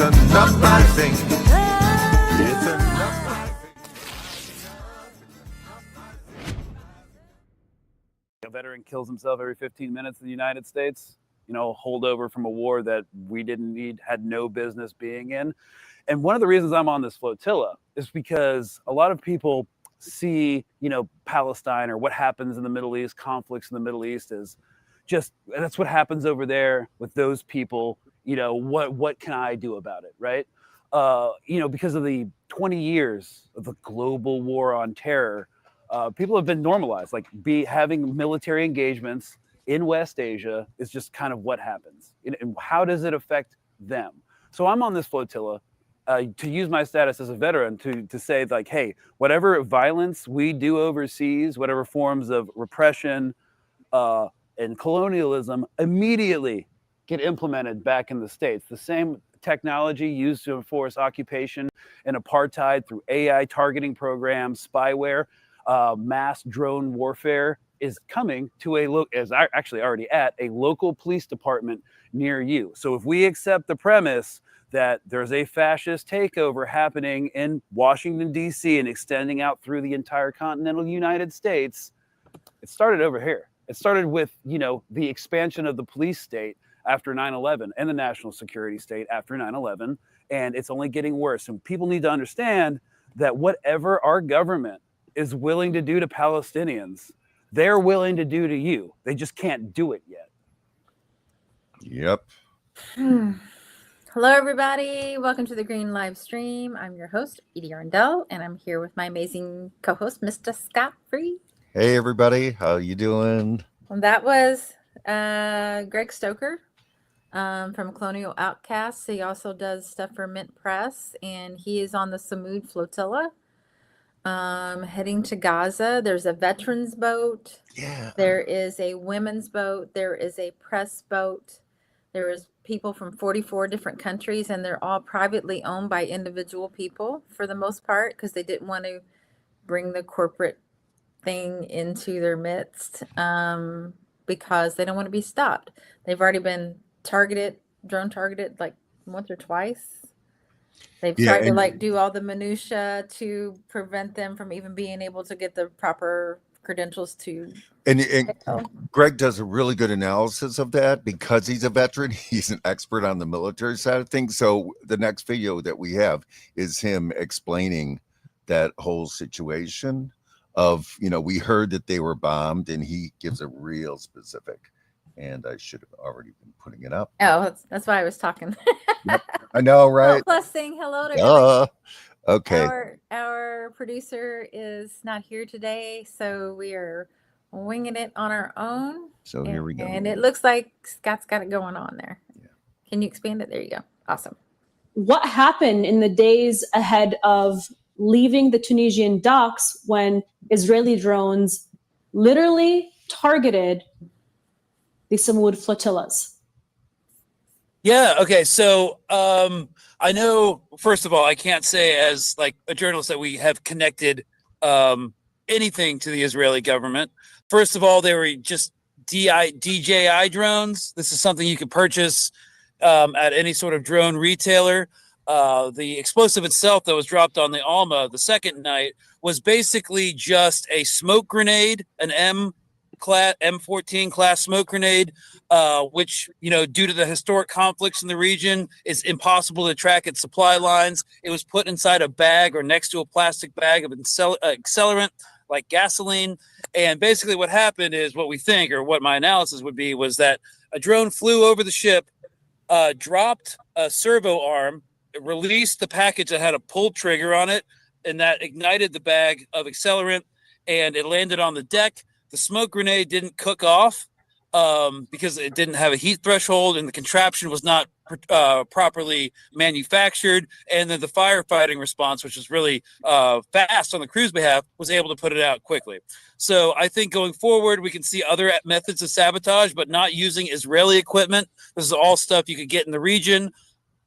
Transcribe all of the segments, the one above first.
a not my thing. It's a not my thing. A veteran kills himself every 15 minutes in the United States, you know, holdover from a war that we didn't need, had no business being in. And one of the reasons I'm on this flotilla is because a lot of people see, you know, Palestine or what happens in the Middle East, conflicts in the Middle East is just, that's what happens over there with those people. You know, what can I do about it, right? You know, because of the 20 years of the global war on terror, people have been normalized. Like having military engagements in West Asia is just kind of what happens. And how does it affect them? So I'm on this flotilla to use my status as a veteran to say, like, hey, whatever violence we do overseas, whatever forms of repression and colonialism immediately get implemented back in the States. The same technology used to enforce occupation and apartheid through AI targeting programs, spyware, mass drone warfare is coming to actually already at a local police department near you. So if we accept the premise that there's a fascist takeover happening in Washington, D.C. and extending out through the entire continental United States, it started over here. It started with, you know, the expansion of the police state after 9/11 and the national security state after 9/11, and it's only getting worse. And people need to understand that whatever our government is willing to do to Palestinians, they're willing to do to you. They just can't do it yet. Yep. Hello, everybody. Welcome to the Green Live Stream. I'm your host, Edie Arndell, and I'm here with my amazing co-host, Mr. Scott Free. Hey, everybody. How you doing? Well, that was Greg Stoker from Colonial Outcasts. He also does stuff for Mint Press, and he is on the Sumud Flotilla heading to Gaza. There's a veterans boat. Yeah. There is a women's boat. There is a press boat. There is people from 44 different countries, and they're all privately owned by individual people for the most part, because they didn't want to bring the corporate thing into their midst, because they don't want to be stopped. They've already been drone targeted like once or twice. They've tried to like do all the minutia to prevent them from even being able to get the proper credentials to. And Greg does a really good analysis of that because he's a veteran. He's an expert on the military side of things. So the next video that we have is him explaining that whole situation of, you know, we heard that they were bombed, and he gives a real specific. And I should have already been putting it up. Oh, that's why I was talking. Yep. I know, right? Oh, plus saying hello to okay. Our producer is not here today, so we are winging it on our own. So here we go. And it looks like Scott's got it going on there. Yeah. Can you expand it? There you go. Awesome. What happened in the days ahead of leaving the Tunisian docks when Israeli drones literally targeted the Sumud flotillas? Yeah. Okay. So I know, first of all, I can't say as like a journalist that we have connected anything to the Israeli government. First of all, they were just DJI drones. This is something you can purchase at any sort of drone retailer. The explosive itself that was dropped on the Alma the second night was basically just a smoke grenade, an M14 class smoke grenade, which, you know, due to the historic conflicts in the region, is impossible to track its supply lines. It was put inside a bag or next to a plastic bag of accelerant like gasoline. And basically what happened is, what we think, or what my analysis would be, was that a drone flew over the ship, dropped a servo arm, released the package that had a pull trigger on it, and that ignited the bag of accelerant, and it landed on the deck. The smoke grenade didn't cook off because it didn't have a heat threshold, and the contraption was not properly manufactured. And then the firefighting response, which was really fast on the crew's behalf, was able to put it out quickly. So I think going forward, we can see other methods of sabotage, but not using Israeli equipment. This is all stuff you could get in the region.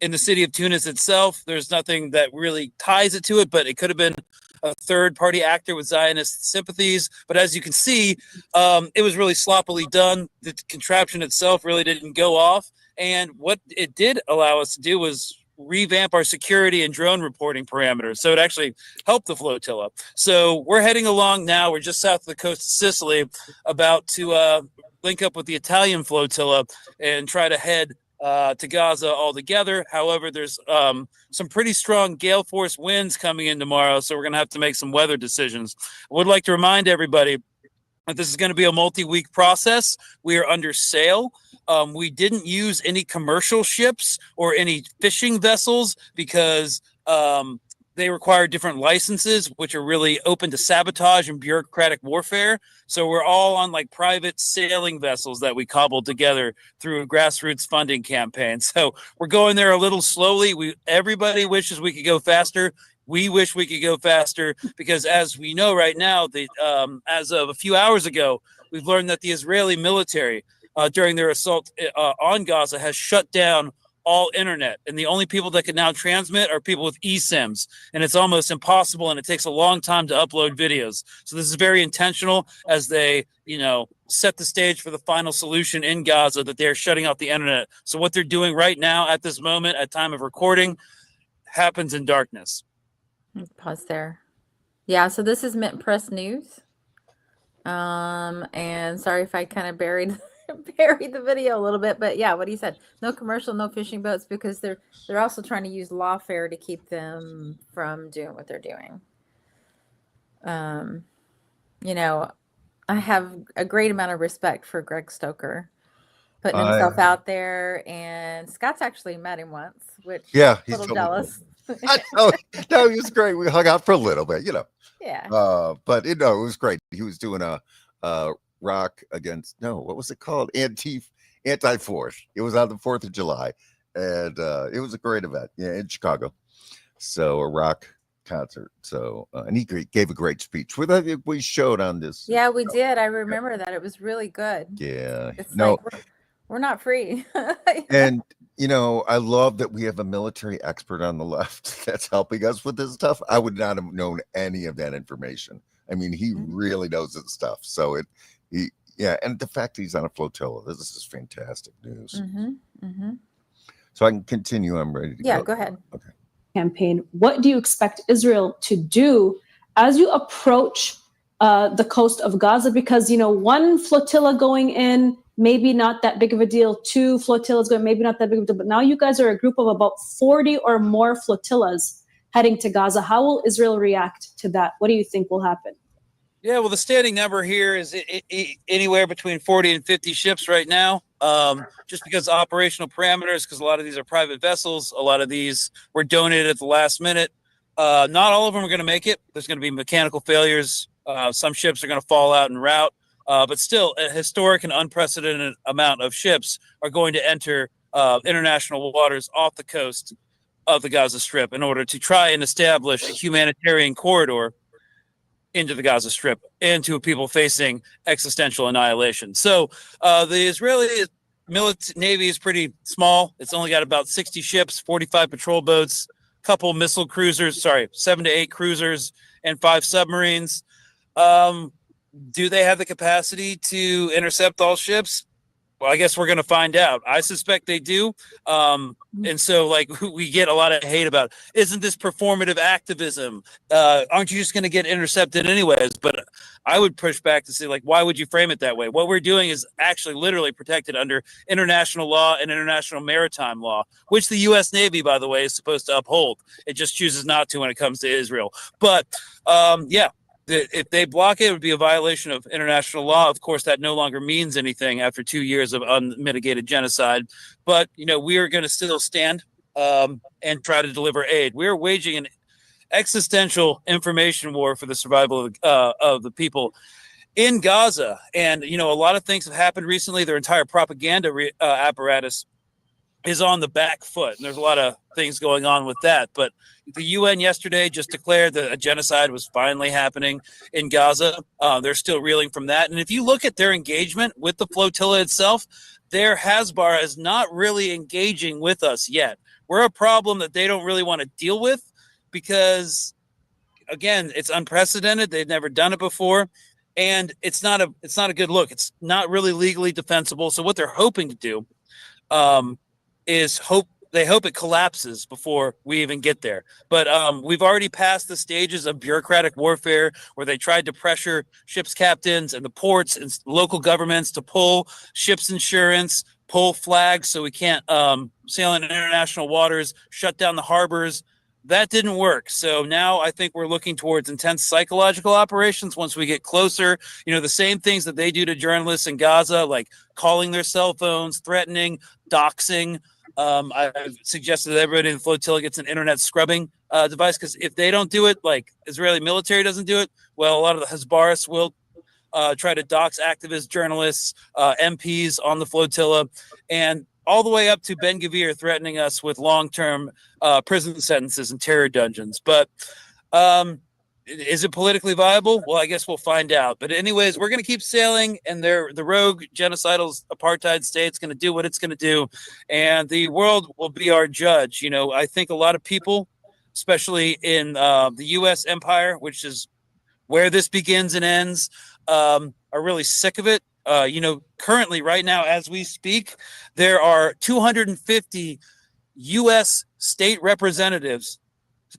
In the city of Tunis itself, there's nothing that really ties it to it, but it could have been a third-party actor with Zionist sympathies. But as you can see, it was really sloppily done. The contraption itself really didn't go off. And what it did allow us to do was revamp our security and drone reporting parameters. So it actually helped the flotilla. So we're heading along now. We're just south of the coast of Sicily, about to link up with the Italian flotilla and try to head to Gaza altogether. However, there's some pretty strong gale force winds coming in tomorrow, so we're going to have to make some weather decisions. I would like to remind everybody that this is going to be a multi-week process. We are under sail. We didn't use any commercial ships or any fishing vessels because they require different licenses, which are really open to sabotage and bureaucratic warfare. So we're all on like private sailing vessels that we cobbled together through a grassroots funding campaign. So we're going there a little slowly. Everybody wishes we could go faster. We wish we could go faster because, as we know right now, as of a few hours ago, we've learned that the Israeli military, during their assault on Gaza, has shut down all internet, and the only people that can now transmit are people with eSIMs, and it's almost impossible, and it takes a long time to upload videos. So this is very intentional as they, set the stage for the final solution in Gaza, that they're shutting off the internet. So what they're doing right now at this moment, at time of recording, happens in darkness. Let's pause there. Yeah, so this is Mint Press News. And sorry if I kind of buried the video a little bit, but yeah, what he said, no commercial, no fishing boats, because they're also trying to use lawfare to keep them from doing what they're doing. I have a great amount of respect for Greg Stoker putting himself out there, and Scott's actually met him once, which yeah, he's a little jealous. I know. No, he was great. We hung out for a little bit, Yeah. But it was great. He was doing a rock against, what was it called? Anti-Force. It was on the 4th of July, and it was a great event, in Chicago. So a rock concert. So and he gave a great speech. We showed on this. Yeah, we did. I remember that. It was really good. Yeah. It's like we're not free. And I love that we have a military expert on the left that's helping us with this stuff. I would not have known any of that information. I mean, he really knows his stuff. So and the fact that he's on a flotilla, this is fantastic news. So I can continue. I'm ready to go. Yeah, go ahead. Okay. Campaign. What do you expect Israel to do as you approach the coast of Gaza? Because, one flotilla going in, maybe not that big of a deal. 2 flotillas going, maybe not that big of a deal. But now you guys are a group of about 40 or more flotillas heading to Gaza. How will Israel react to that? What do you think will happen? Yeah, well, the standing number here is anywhere between 40 and 50 ships right now. Just because of operational parameters, because a lot of these are private vessels. A lot of these were donated at the last minute. Not all of them are going to make it. There's going to be mechanical failures. Some ships are going to fall out en route. But still, a historic and unprecedented amount of ships are going to enter international waters off the coast of the Gaza Strip in order to try and establish a humanitarian corridor into the Gaza Strip and to people facing existential annihilation. So the Israeli Navy is pretty small. It's only got about 60 ships, 45 patrol boats, couple missile cruisers, 7 to 8 cruisers, and 5 submarines. Do they have the capacity to intercept all ships? Well, I guess we're going to find out. I suspect they do. And so, we get a lot of hate about, isn't this performative activism? Aren't you just going to get intercepted anyways? But I would push back to say, why would you frame it that way? What we're doing is actually literally protected under international law and international maritime law, which the U.S. Navy, by the way, is supposed to uphold. It just chooses not to when it comes to Israel. But, if they block it, it would be a violation of international law. Of course, that no longer means anything after 2 years of unmitigated genocide. But, we are going to still stand and try to deliver aid. We are waging an existential information war for the survival of the people in Gaza. And, a lot of things have happened recently. Their entire propaganda apparatus is on the back foot. And there's a lot of things going on with that. But the UN yesterday just declared that a genocide was finally happening in Gaza. They're still reeling from that. And if you look at their engagement with the flotilla itself, their Hasbar is not really engaging with us yet. We're a problem that they don't really want to deal with because, again, it's unprecedented. They've never done it before. And it's not a good look. It's not really legally defensible. So what they're hoping to do is hope hope it collapses before we even get there. But we've already passed the stages of bureaucratic warfare where they tried to pressure ships captains and the ports and local governments to pull ships insurance, pull flags so we can't sail in international waters, shut down the harbors. That didn't work. So now I think we're looking towards intense psychological operations once we get closer. You know, the same things that they do to journalists in Gaza, like calling their cell phones, threatening, doxing. I've suggested that everybody in the flotilla gets an internet scrubbing device, because if they don't do it, like Israeli military doesn't do it, well, a lot of the Hezbollah will try to dox activists, journalists, MPs on the flotilla, and all the way up to Ben Gvir threatening us with long-term prison sentences and terror dungeons. But is it politically viable? Well, I guess we'll find out. But anyways, we're going to keep sailing, and the rogue genocidal apartheid state's going to do what it's going to do, and the world will be our judge. You know, I think a lot of people, especially in the U.S. empire, which is where this begins and ends, are really sick of it. You know, currently, right now, as we speak, there are 250 U.S. state representatives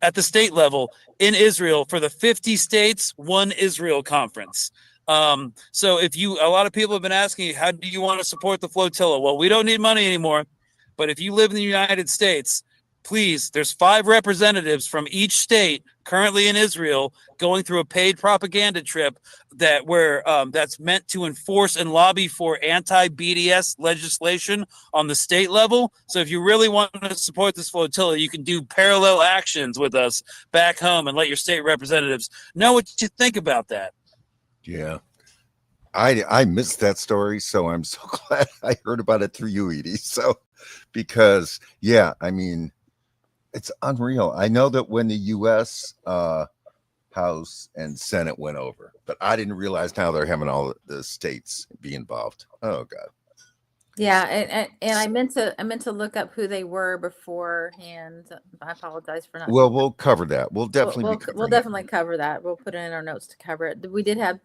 at the state level in Israel for the 50 states, one Israel conference. So a lot of people have been asking, how do you want to support the flotilla? Well, we don't need money anymore, but if you live in the United States, please, there's 5 representatives from each state currently in Israel going through a paid propaganda trip that's meant to enforce and lobby for anti-BDS legislation on the state level. So if you really want to support this flotilla, you can do parallel actions with us back home and let your state representatives know what you think about that. Yeah. I missed that story, so I'm so glad I heard about it through you, Edie. So, because, yeah, I mean, it's unreal. I know that when the U.S. House and Senate went over, but I didn't realize now they're having all the states be involved. Oh God. Yeah, and I meant to look up who they were beforehand. I apologize for not. Well, we'll cover that. We'll definitely we'll definitely cover that. We'll put it in our notes to cover it. We did have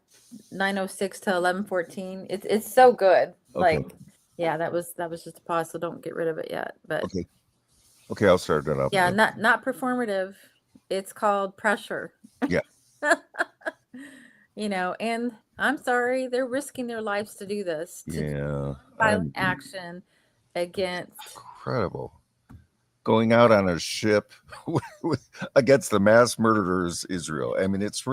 906 to 1114. It's so good. Okay. Like, yeah, that was just a pause, so don't get rid of it yet. But okay, I'll start that up. Yeah, not performative. It's called pressure. Yeah. You know, and I'm sorry, they're risking their lives to do this. Yeah. Violent action against. Incredible. Going out on a ship against the mass murderers, Israel. I mean, it's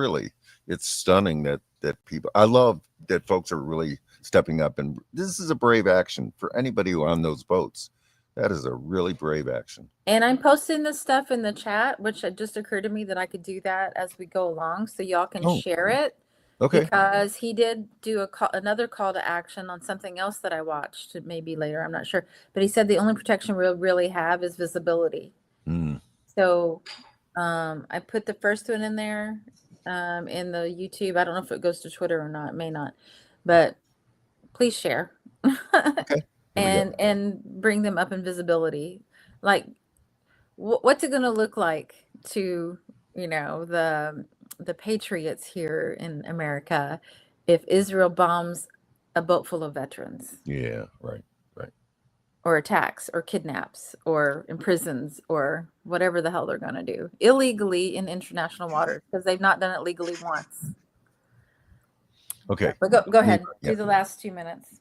stunning that people, I love that folks are really stepping up, and this is a brave action for anybody who on those boats. That is a really brave action. And I'm posting this stuff in the chat, which it just occurred to me that I could do that as we go along, so y'all can share it. Okay. Because he did do another call to action on something else that I watched, maybe later, I'm not sure. But he said the only protection we'll really have is visibility. So I put the first one in there in the YouTube. I don't know if it goes to Twitter or not. It may not. But please share. Okay. And bring them up in visibility. Like, what's it going to look like to, you know, the patriots here in America if Israel bombs a boat full of veterans? Yeah, right. Or attacks or kidnaps or imprisons or whatever the hell they're going to do illegally in international waters, because they've not done it legally once. Okay. But go ahead. Do the last 2 minutes.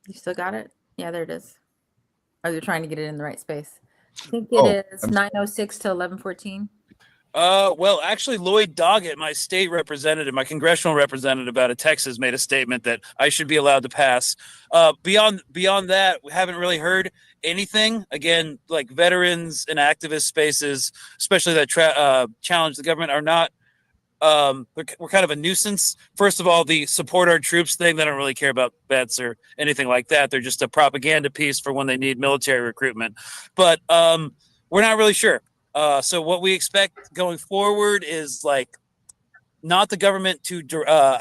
You still got it? Yeah, there it is. Are you trying to get it in the right space? I think it is 906 to 1114. Well, actually, Lloyd Doggett, my state representative, my congressional representative out of Texas, made a statement that I should be allowed to pass. Beyond that, we haven't really heard anything. Again, like veterans and activist spaces, especially that challenge the government, are not. We're kind of a nuisance. First of all, the support our troops thing, they don't really care about vets or anything like that. They're just a propaganda piece for when they need military recruitment. But we're not really sure. So what we expect going forward is like not the government to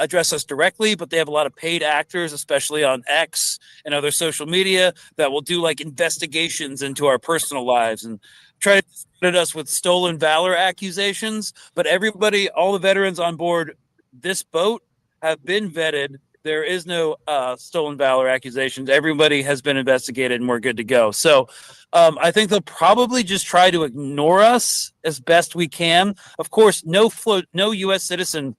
address us directly, but they have a lot of paid actors, especially on X and other social media, that will do like investigations into our personal lives and try to discredit us with stolen valor accusations, but everybody, all the veterans on board this boat have been vetted. There is no stolen valor accusations. Everybody has been investigated, and we're good to go. So I think they'll probably just try to ignore us as best we can. Of course, no U.S. citizen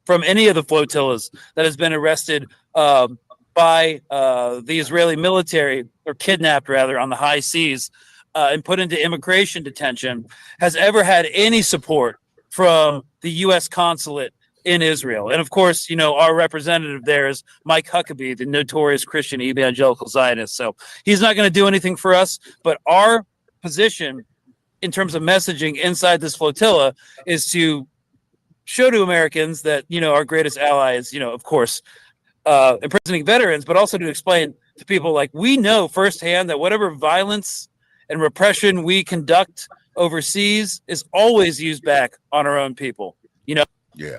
from any of the flotillas that has been arrested by the Israeli military, or kidnapped rather, on the high seas and put into immigration detention has ever had any support from the U.S. consulate in Israel. And of course, you know, our representative there is Mike Huckabee, the notorious Christian evangelical Zionist. So he's not going to do anything for us. But our position in terms of messaging inside this flotilla is to show to Americans that, you know, our greatest ally is, you know, of course, imprisoning veterans, but also to explain to people, like, we know firsthand that whatever violence and repression we conduct overseas is always used back on our own people, you know? Yeah.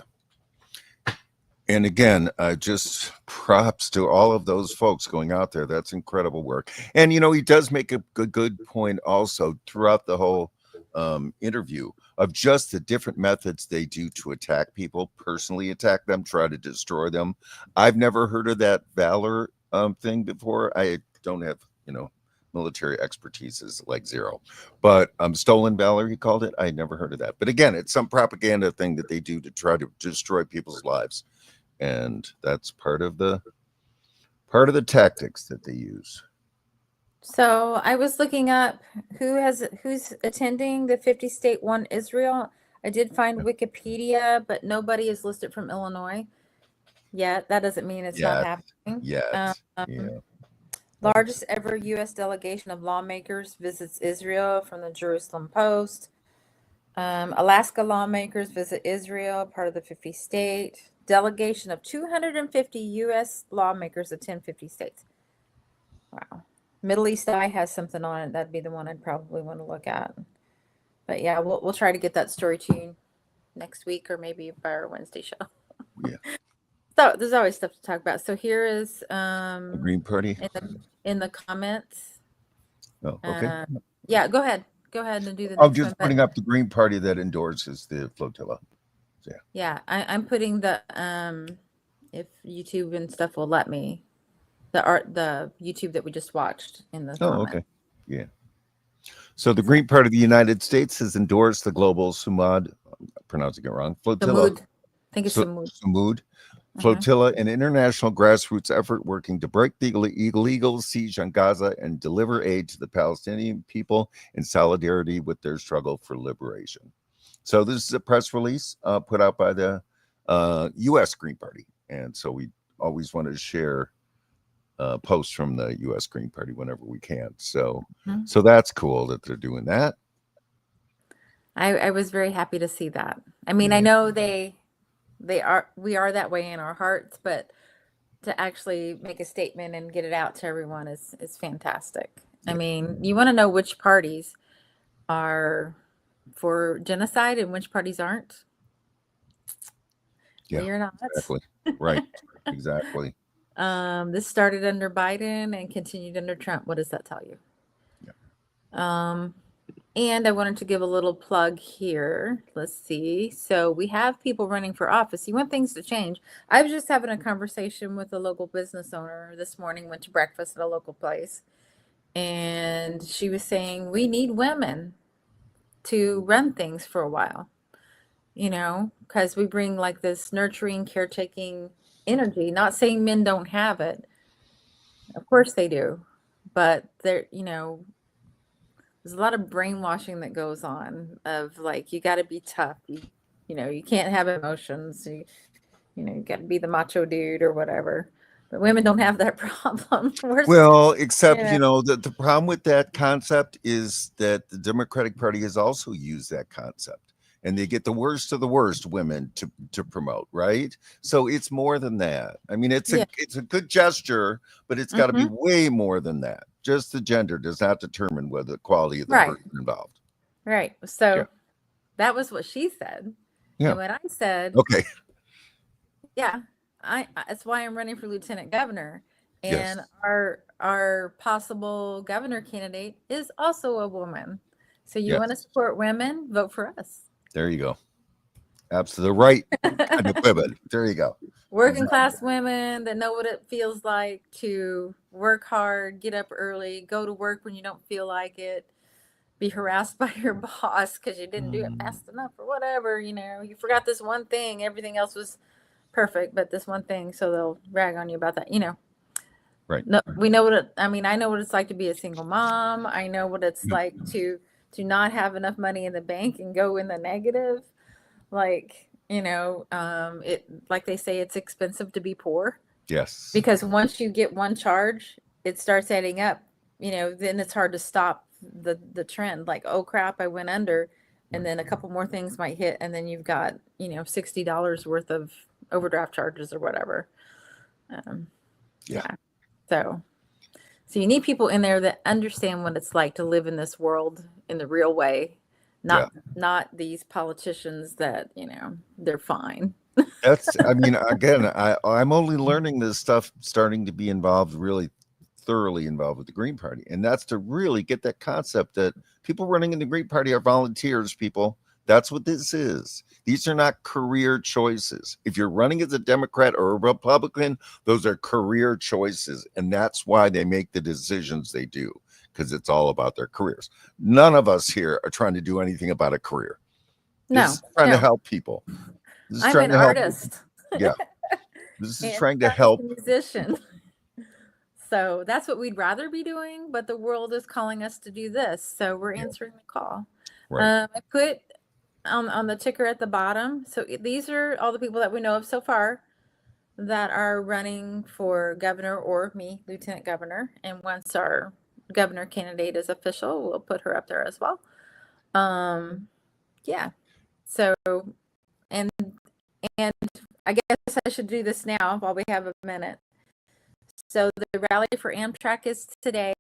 And again, just props to all of those folks going out there. That's incredible work. And, you know, he does make a good point also throughout the whole interview of just the different methods they do to attack people, personally attack them, try to destroy them. I've never heard of that valor thing before. I don't have, you know, military expertise is like zero, but stolen valor, he called it. I never heard of that. But again, it's some propaganda thing that they do to try to destroy people's lives. And that's part of the tactics that they use. So I was looking up who's attending the 50-state One Israel. I did find Wikipedia, but nobody is listed from Illinois yet. That doesn't mean it's not happening. Yeah. Largest ever U.S. delegation of lawmakers visits Israel from the Jerusalem Post. Alaska lawmakers visit Israel, part of the 50 state. Delegation of 250 U.S. lawmakers attend 50 states. Wow. Middle East Eye has something on it. That'd be the one I'd probably want to look at. But yeah, we'll try to get that story to you next week, or maybe by our Wednesday show. Yeah. So there's always stuff to talk about. So here is The Green Party. in the comments. Oh, okay. Yeah, go ahead and do the I'm next just one, putting up the Green Party that endorses the flotilla. So, yeah, I'm putting the if YouTube and stuff will let me, the YouTube that we just watched in the comment. okay. Yeah. So the Green Party of the United States has endorsed the global Sumud, I'm pronouncing it wrong, flotilla. Sumud. I think it's Sumud. Sumud flotilla, an international grassroots effort working to break the illegal siege on Gaza and deliver aid to the Palestinian people in solidarity with their struggle for liberation. So this is a press release put out by the U.S. Green Party. And so we always want to share posts from the U.S. Green Party whenever we can. So so that's cool that they're doing that. I was very happy to see that. I mean, I know we are that way in our hearts, but to actually make a statement and get it out to everyone is fantastic. I mean, you want to know which parties are for genocide and which parties aren't? Yeah, You're not. Exactly. Right. Exactly. This started under Biden and continued under Trump. What does that tell you? Yeah. And I wanted to give a little plug here. Let's see. So we have people running for office. You want things to change. I was just having a conversation with a local business owner this morning, went to breakfast at a local place. And she was saying, we need women to run things for a while, you know, because we bring like this nurturing, caretaking energy. Not saying men don't have it. Of course they do. But they're, you know, there's a lot of brainwashing that goes on of like, you got to be tough. You know, you can't have emotions. You know, you got to be the macho dude or whatever. But women don't have that problem. Well, except, you know, the problem with that concept is that the Democratic Party has also used that concept. And they get the worst of the worst women to promote, right? So it's more than that. I mean, it's a good gesture, but it's got to be way more than that. Just the gender does not determine whether the quality of the person involved. Right. So that was what she said. Yeah. And what I said, okay. Yeah, that's why I'm running for lieutenant governor. And our possible governor candidate is also a woman. So you want to support women? Vote for us. There you go. Absolutely right. Kind of pivot. There you go. Working class women that know what it feels like to work hard, get up early, go to work when you don't feel like it, be harassed by your boss because you didn't do it fast enough or whatever. You forgot this one thing. Everything else was perfect, but this one thing, so they'll rag on you about that. Right. No, we know I know what it's like to be a single mom. I know what it's like to not have enough money in the bank and go in the negative. Like, like they say, it's expensive to be poor. Yes. Because once you get one charge, it starts adding up. Then it's hard to stop the trend. Like, oh crap, I went under, and then a couple more things might hit, and then you've got $60 worth of overdraft charges or whatever. Yeah. So you need people in there that understand what it's like to live in this world in the real way. Not these politicians that, they're fine. Again, I'm only learning this stuff, starting to be really thoroughly involved with the Green Party. And that's to really get that concept that people running in the Green Party are volunteers, people. That's what this is. These are not career choices. If you're running as a Democrat or a Republican, those are career choices. And that's why they make the decisions they do, because it's all about their careers. None of us here are trying to do anything about a career. This is trying to help people. I'm an artist. Yeah. This is trying to help. A musician. So that's what we'd rather be doing, but the world is calling us to do this. So we're answering the call. Right. I put on the ticker at the bottom. So these are all the people that we know of so far that are running for governor or me, lieutenant governor. And once our governor candidate is official, we'll put her up there as well. Yeah. So, and I guess I should do this now while we have a minute. So the rally for Amtrak is today.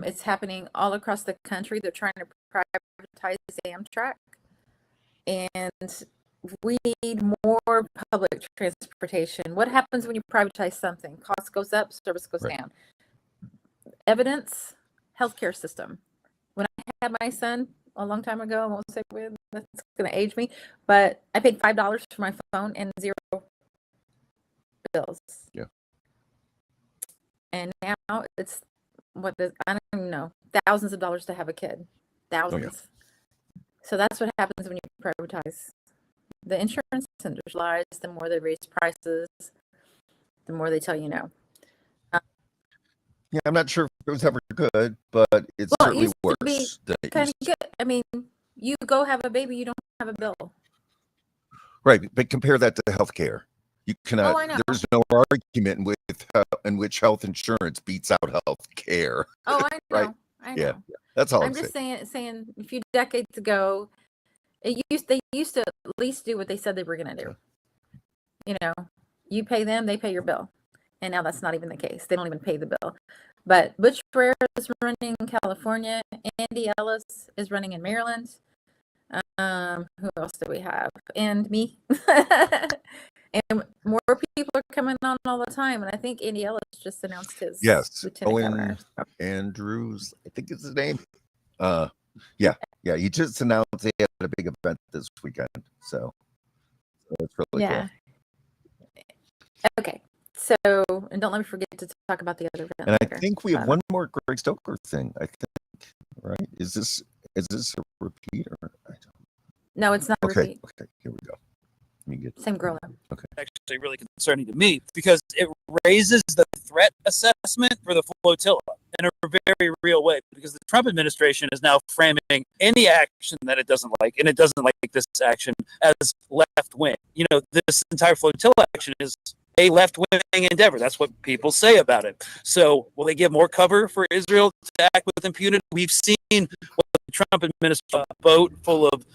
It's happening all across the country. They're trying to privatize Amtrak, and we need more public transportation. What happens when you privatize something? Cost goes up, service goes down. Evidence, healthcare system. When I had my son a long time ago, I won't say when, that's going to age me, but I paid $5 for my phone and 0 bills. Yeah. And now it's I don't even know, thousands of dollars to have a kid. Thousands. Oh, yeah. So that's what happens when you privatize. The insurance centers lies, the more they raise prices, the more they tell you no. Yeah, I'm not sure if it was ever good, but it's certainly worse. Kind of good. I mean, you go have a baby, you don't have a bill. Right, but compare that to healthcare. You cannot. There's no argument in which health insurance beats out health care. Oh, I know. Right? I know. Yeah, that's all. I'm just saying. A few decades ago, they used to at least do what they said they were going to do. You know, you pay them, they pay your bill, and now that's not even the case. They don't even pay the bill. But Butch Frere is running in California. Andy Ellis is running in Maryland. Who else do we have? And me. And more people are coming on all the time. And I think Andy Ellis just announced his lieutenant governor. Andrews, I think is his name. Yeah. He just announced he had a big event this weekend. So that's really cool. Okay. So, and don't let me forget to talk about the other event. And I think we have one more Greg Stoker thing. I think, right? Is this a repeat or? I don't... No, it's not a repeat. Okay, here we go. Same girl. Okay. Actually, really concerning to me because it raises the threat assessment for the flotilla in a very real way. Because the Trump administration is now framing any action that it doesn't like, and it doesn't like this action, as left wing. You know, this entire flotilla action is a left wing endeavor. That's what people say about it. So, will they give more cover for Israel to act with impunity? We've seen what the Trump administration, a boat full of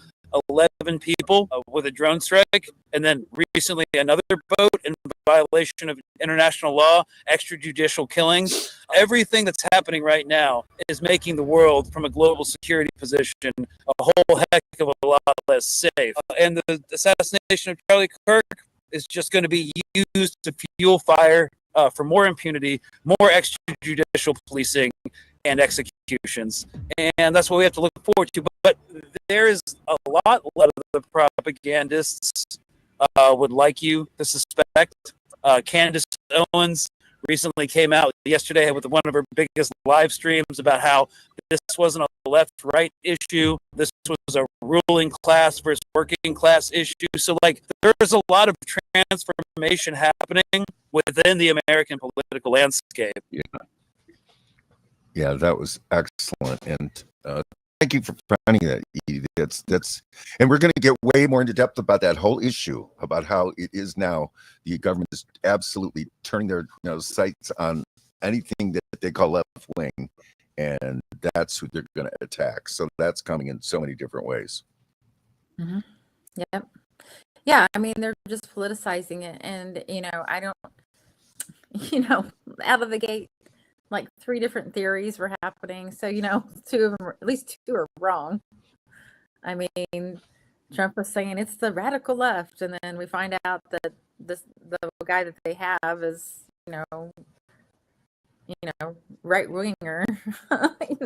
11 people with a drone strike, and then recently another boat in violation of international law, extrajudicial killings. Everything that's happening right now is making the world, from a global security position, a whole heck of a lot less safe. And the assassination of Charlie Kirk is just going to be used to fuel fire for more impunity, more extrajudicial policing, and execution. ramifications, and that's what we have to look forward to. But there is a lot of the propagandists would like you to suspect. Candace Owens recently came out yesterday with one of her biggest live streams about how this wasn't a left-right issue. This was a ruling class versus working class issue. So, like, there's a lot of transformation happening within the American political landscape. Yeah, that was excellent, and thank you for finding that, Edie. That's, and we're going to get way more into depth about that whole issue, about how it is now the government is absolutely turning their sights on anything that they call left wing, and that's who they're going to attack. So that's coming in so many different ways. Mm-hmm. Yep. Yeah, I mean, they're just politicizing it, and I don't, out of the gate, like 3 different theories were happening. So, 2 of them, at least 2 are wrong. I mean, Trump was saying it's the radical left, and then we find out that the guy that they have is, right winger,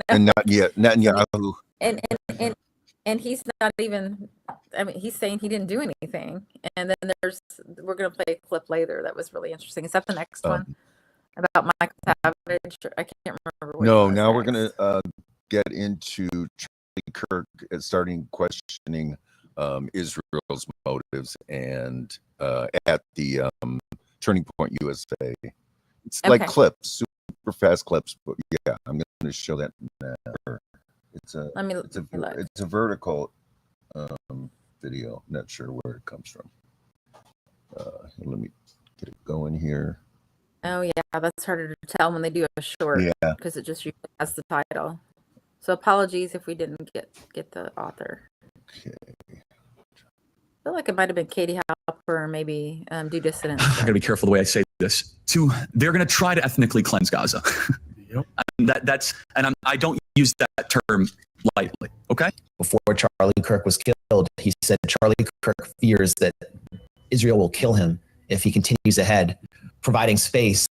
and not yet Netanyahu. And he's not even. I mean, he's saying he didn't do anything. And then we're going to play a clip later that was really interesting. Is that the next one about Michael Savage? I can't remember. No, now we're going to get into Charlie Kirk starting questioning Israel's motives and at the Turning Point USA. It's like clips, super fast clips, but yeah, I'm going to show that now. It's a vertical video. Not sure where it comes from. Let me get it going here. Oh yeah, that's harder to tell when they do a short, because it just usually has the title. So apologies if we didn't get the author. Okay. I feel like it might have been Katie Halper or maybe Due Dissidents. I gotta be careful the way I say this. They're gonna try to ethnically cleanse Gaza. Yep. I don't use that term lightly. Okay. Before Charlie Kirk was killed, he said Charlie Kirk fears that Israel will kill him if he continues ahead, providing space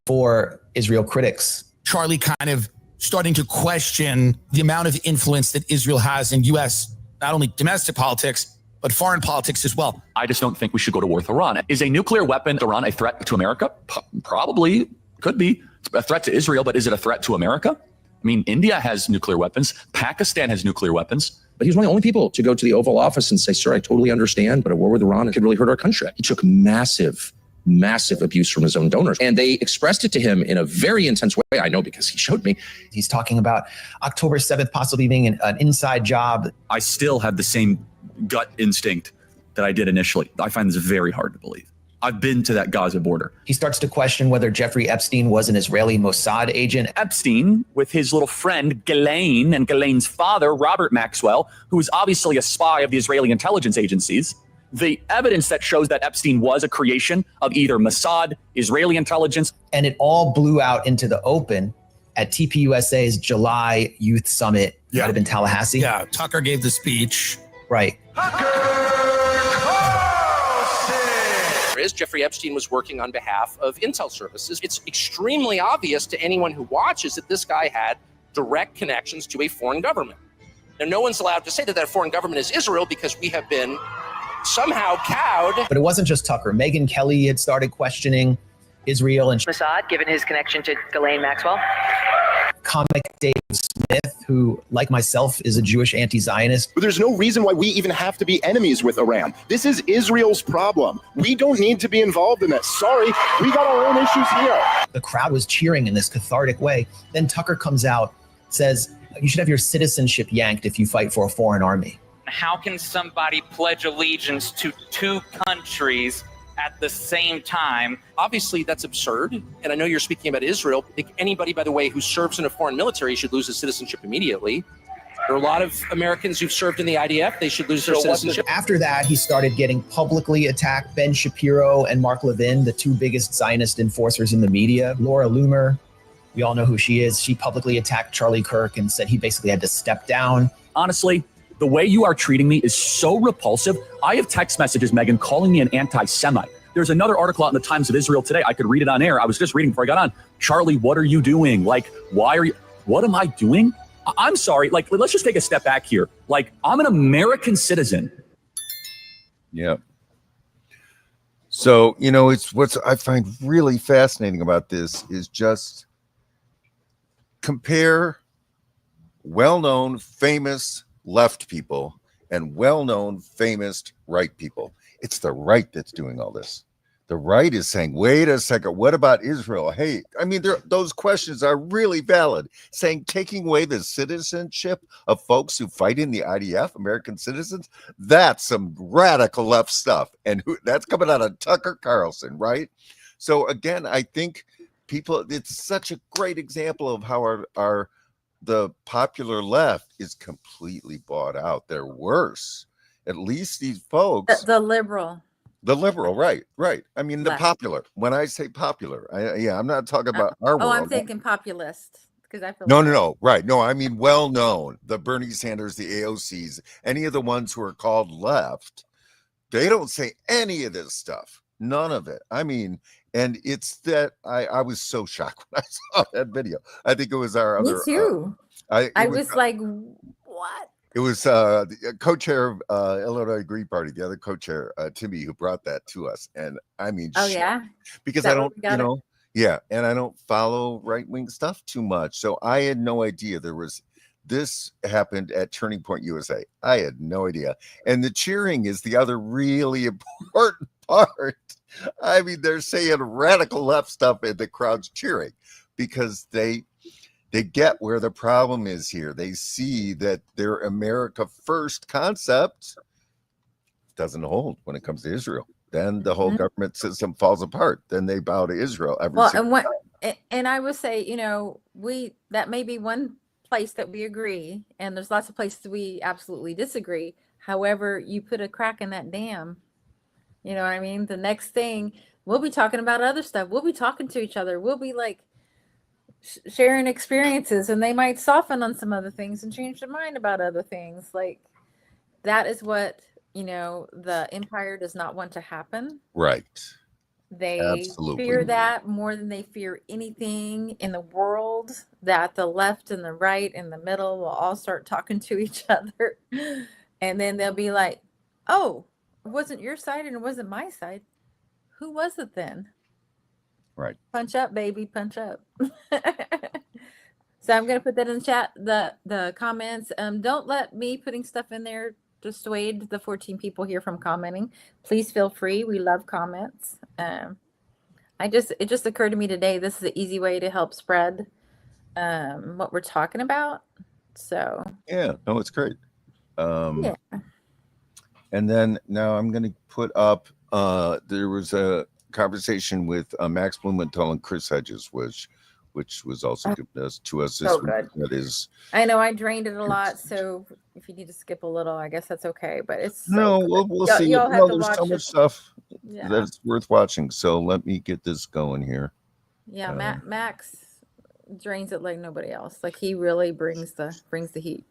for Israel critics. Charlie kind of starting to question the amount of influence that Israel has in U.S., not only domestic politics, but foreign politics as well. I just don't think we should go to war with Iran. Is a nuclear weapon Iran a threat to America? Probably. Could be. It's a threat to Israel, but is it a threat to America? I mean, India has nuclear weapons. Pakistan has nuclear weapons. But he's one of the only people to go to the Oval Office and say, sir, I totally understand, but a war with Iran could really hurt our country. He took massive abuse from his own donors. And they expressed it to him in a very intense way. I know because he showed me. He's talking about October 7th possibly being an inside job. I still have the same gut instinct that I did initially. I find this very hard to believe. I've been to that Gaza border. He starts to question whether Jeffrey Epstein was an Israeli Mossad agent. Epstein, with his little friend Ghislaine and Ghislaine's father, Robert Maxwell, who is obviously a spy of the Israeli intelligence agencies. The evidence that shows that Epstein was a creation of either Mossad, Israeli intelligence. And it all blew out into the open at TPUSA's July Youth Summit. Might have been Tallahassee. Yeah, Tucker gave the speech. Right. Jeffrey Epstein was working on behalf of intel services. It's extremely obvious to anyone who watches that this guy had direct connections to a foreign government. Now, no one's allowed to say that foreign government is Israel because we have been somehow cowed. But it wasn't just Tucker. Megyn Kelly had started questioning Israel and Mossad, given his connection to Ghislaine Maxwell. Comic Dave Smith, who, like myself, is a Jewish anti-Zionist. But there's no reason why we even have to be enemies with Iran. This is Israel's problem. We don't need to be involved in this. Sorry, we got our own issues here. The crowd was cheering in this cathartic way. Then Tucker comes out, says, you should have your citizenship yanked if you fight for a foreign army. How can somebody pledge allegiance to 2 countries at the same time? Obviously, that's absurd. And I know you're speaking about Israel. I think anybody, by the way, who serves in a foreign military should lose his citizenship immediately. There are a lot of Americans who've served in the IDF. They should lose their citizenship. After that, he started getting publicly attacked. Ben Shapiro and Mark Levin, the 2 biggest Zionist enforcers in the media. Laura Loomer, we all know who she is. She publicly attacked Charlie Kirk and said he basically had to step down. Honestly, the way you are treating me is so repulsive. I have text messages, Megan, calling me an anti-Semite. There's another article out in the Times of Israel today. I could read it on air. I was just reading before I got on. Charlie, what are you doing? Like, why are you? What am I doing? I'm sorry. Like, let's just take a step back here. Like, I'm an American citizen. Yeah. So, you know, it's what's I find really fascinating about this is just compare well-known, famous left people and well-known, famous right people. It's the right that's doing all this. The right is saying, wait a second, what about Israel? Hey, I mean, those questions are really valid. Saying taking away the citizenship of folks who fight in the IDF, American citizens, that's some radical left stuff. And that's coming out of Tucker Carlson, right? So again, I think it's such a great example of how the popular left is completely bought out. They're worse. At least these folks. The liberal, right. I mean, Left. the popular. When I say popular, I'm not talking about our world. I'm thinking populist because I feel No, right. No, I mean well-known. The Bernie Sanders, the AOCs, any of the ones who are called left, they don't say any of this stuff. None of it. I mean, and it's that I was so shocked when I saw that video. I think it was our other. Me too. I was like, what? It was the co-chair of Illinois Green Party, the other co-chair, Timmy, who brought that to us. And I mean, oh yeah, because I don't, and I don't follow right-wing stuff too much. So I had no idea this happened at Turning Point USA. I had no idea. And the cheering is the other really important part. I mean, they're saying radical left stuff and the crowd's cheering because they get where the problem is here. They see that their America first concept doesn't hold when it comes to Israel. Then the whole government system falls apart. Then they bow to Israel. And I would say, you know, that may be one place that we agree, and there's lots of places we absolutely disagree. However, you put a crack in that dam, you know what I mean? The next thing, we'll be talking about other stuff. We'll be talking to each other. We'll be like sharing experiences, and they might soften on some other things and change their mind about other things. Like, that is what, you know, the empire does not want to happen. Right. They Absolutely. fear that more than they fear anything in the world, that the left and the right and the middle will all start talking to each other. And then they'll be like, oh, it wasn't your side and it wasn't my side. Who was it then? Right. Punch up, baby, punch up. So I'm going to put that in the chat, the comments. Don't let me putting stuff in there dissuade the 14 people here from commenting. Please feel free. We love comments. It just occurred to me today, this is an easy way to help spread what we're talking about. So yeah, no, it's great. Yeah. And then now I'm going to put up, there was a conversation with Max Blumenthal and Chris Hedges, which was also given to us this so week. good. That is, I know I drained it a lot, so if you need to skip a little, I guess that's okay. But it's we'll see. Y'all have to There's watch so it. much stuff Yeah. that's worth watching. So let me get this going here. Yeah, Max drains it like nobody else. Like, he really brings the heat.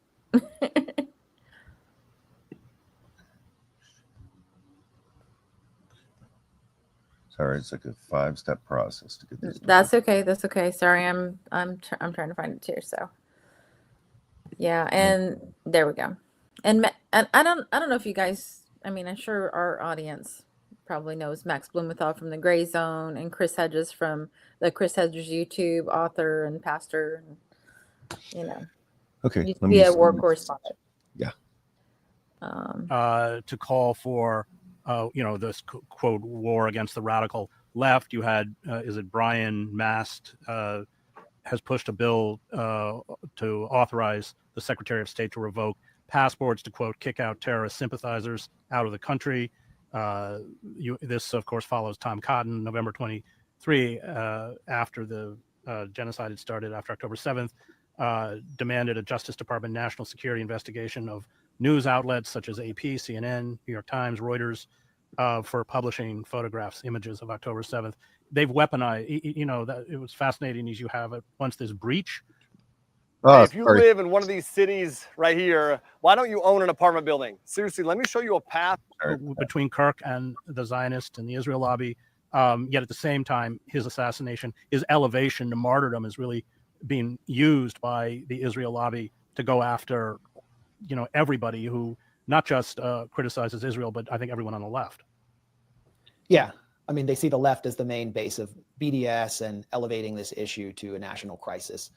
Sorry, it's like a 5-step process to get this. That's okay. Sorry, I'm trying to find it too. So yeah, and there we go. And I don't know if you guys, I mean, I'm sure our audience probably knows Max Blumenthal from the Gray Zone and Chris Hedges from the Chris Hedges YouTube, author and pastor, and, you know. Okay. Used to be a war correspondent. Yeah. To call for this quote war against the radical left. You had is it Brian Mast has pushed a bill to authorize the Secretary of State to revoke passports to quote kick out terrorist sympathizers out of the country. This of course follows Tom Cotton, November 23, after the genocide had started after October 7th, demanded a Justice Department national security investigation of news outlets such as AP, CNN, New York Times, Reuters, for publishing photographs, images of October 7th. They've weaponized, that it was fascinating as you have it once this breach. If you live in one of these cities right here, why don't you own an apartment building? Seriously, let me show you a path. Between Kirk and the Zionist and the Israel lobby, yet at the same time, his assassination, his elevation to martyrdom is really being used by the Israel lobby to go after, everybody who not just criticizes Israel, but I think everyone on the left. Yeah. I mean, they see the left as the main base of BDS and elevating this issue to a national crisis.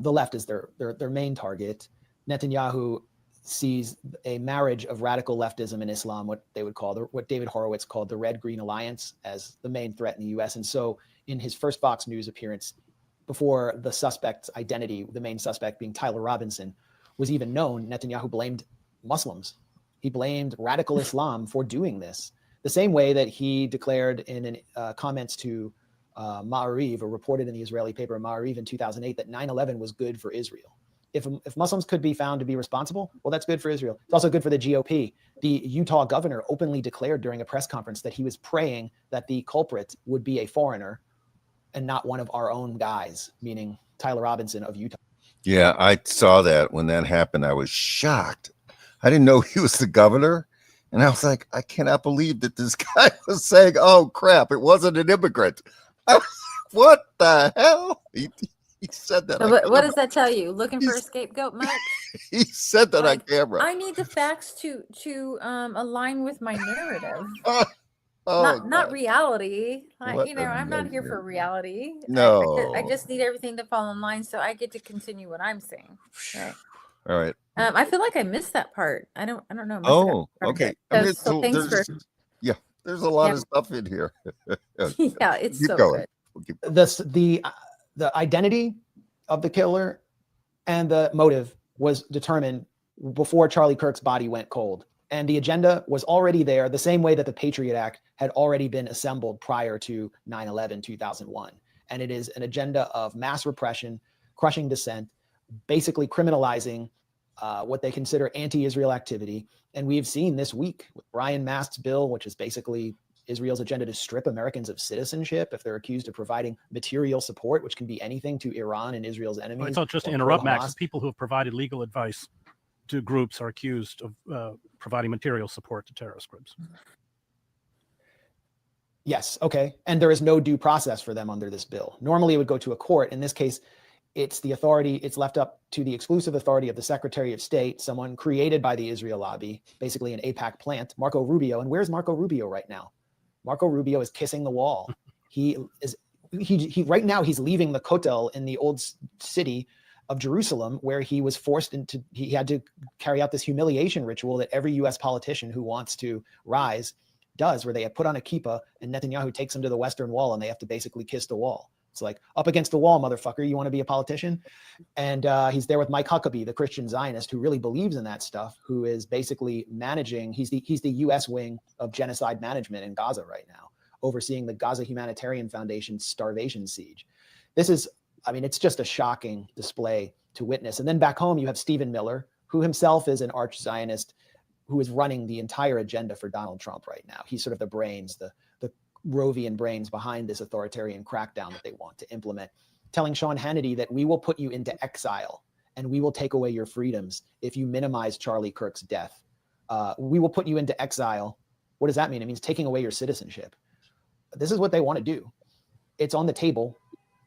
The left is their main target. Netanyahu sees a marriage of radical leftism and Islam, what David Horowitz called the Red-Green Alliance, as the main threat in the U.S. And so in his first Fox News appearance, before the suspect's identity, the main suspect being Tyler Robinson, was even known, Netanyahu blamed Muslims. He blamed radical Islam for doing this. The same way that he declared in comments to Ma'ariv, or reported in the Israeli paper Ma'ariv in 2008, that 9/11 was good for Israel. If Muslims could be found to be responsible, well, that's good for Israel. It's also good for the GOP. The Utah governor openly declared during a press conference that he was praying that the culprit would be a foreigner and not one of our own guys, meaning Tyler Robinson of Utah. Yeah, I saw that when that happened. I was shocked. I didn't know he was the governor. And I was like, I cannot believe that this guy was saying, oh, crap, it wasn't an immigrant. I was like, what the hell? He said that. So what does that tell you? Looking for a scapegoat much? He said that on camera. I need the facts to align with my narrative. Oh, not reality. What I'm not here for reality. No. I just need everything to fall in line so I get to continue what I'm saying. Right. All right. I feel like I missed that part. I don't know. Oh, okay. I mean, So thanks for. Yeah, there's a lot of stuff in here. Yeah, it's Keep so going. good. The identity of the killer and the motive was determined before Charlie Kirk's body went cold. And the agenda was already there, the same way that the Patriot Act had already been assembled prior to 9/11, 2001. And it is an agenda of mass repression, crushing dissent, basically criminalizing what they consider anti-Israel activity. And we've seen this week with Brian Mast's bill, which is basically Israel's agenda to strip Americans of citizenship if they're accused of providing material support, which can be anything to Iran and Israel's enemies. Well, it's not just to interrupt, Max. People who have provided legal advice to groups are accused of providing material support to terrorist groups. Yes. Okay. And there is no due process for them under this bill. Normally it would go to a court. In this case, it's left up to the exclusive authority of the Secretary of State, someone created by the Israel lobby, basically an AIPAC plant, Marco Rubio. And where's Marco Rubio right now? Marco Rubio is kissing the wall. He right now he's leaving the Kotel in the old city of Jerusalem, where he was forced into, he had to carry out this humiliation ritual that every US politician who wants to rise does, where they have put on a kippah and Netanyahu takes them to the Western Wall and they have to basically kiss the wall. It's like, up against the wall, motherfucker, you want to be a politician? And he's there with Mike Huckabee, the Christian Zionist, who really believes in that stuff, who is basically managing, he's the US wing of genocide management in Gaza right now, overseeing the Gaza Humanitarian Foundation's starvation siege. This is, I mean, it's just a shocking display to witness. And then back home, you have Stephen Miller, who himself is an arch Zionist, who is running the entire agenda for Donald Trump right now. He's sort of the brains, the Rovian brains behind this authoritarian crackdown that they want to implement, telling Sean Hannity that we will put you into exile and we will take away your freedoms if you minimize Charlie Kirk's death. We will put you into exile. What does that mean? It means taking away your citizenship. This is what they want to do. It's on the table.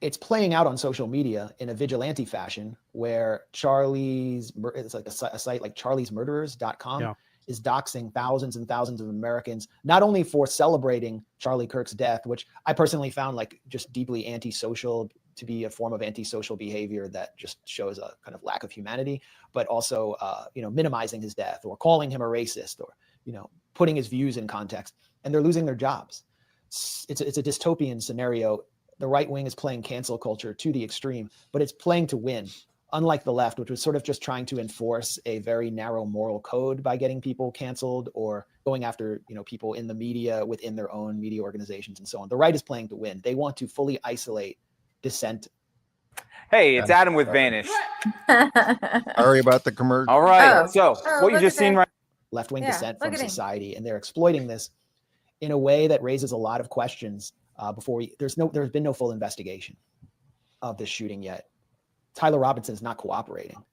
It's playing out on social media in a vigilante fashion, where it's like a site like charliesmurderers.com is doxing thousands and thousands of Americans, not only for celebrating Charlie Kirk's death, which I personally found like just deeply antisocial, to be a form of antisocial behavior that just shows a kind of lack of humanity, but also, minimizing his death or calling him a racist or, putting his views in context, and they're losing their jobs. It's a dystopian scenario. The right wing is playing cancel culture to the extreme, but it's playing to win. Unlike the left, which was sort of just trying to enforce a very narrow moral code by getting people canceled or going after, people in the media within their own media organizations and so on. The right is playing to win. They want to fully isolate dissent. Hey, it's Adam with Vanish. Sorry about the commercial. All right. What you just seen right left-wing dissent from society, and they're exploiting this in a way that raises a lot of questions. There's been no full investigation of this shooting yet. Tyler Robinson is not cooperating.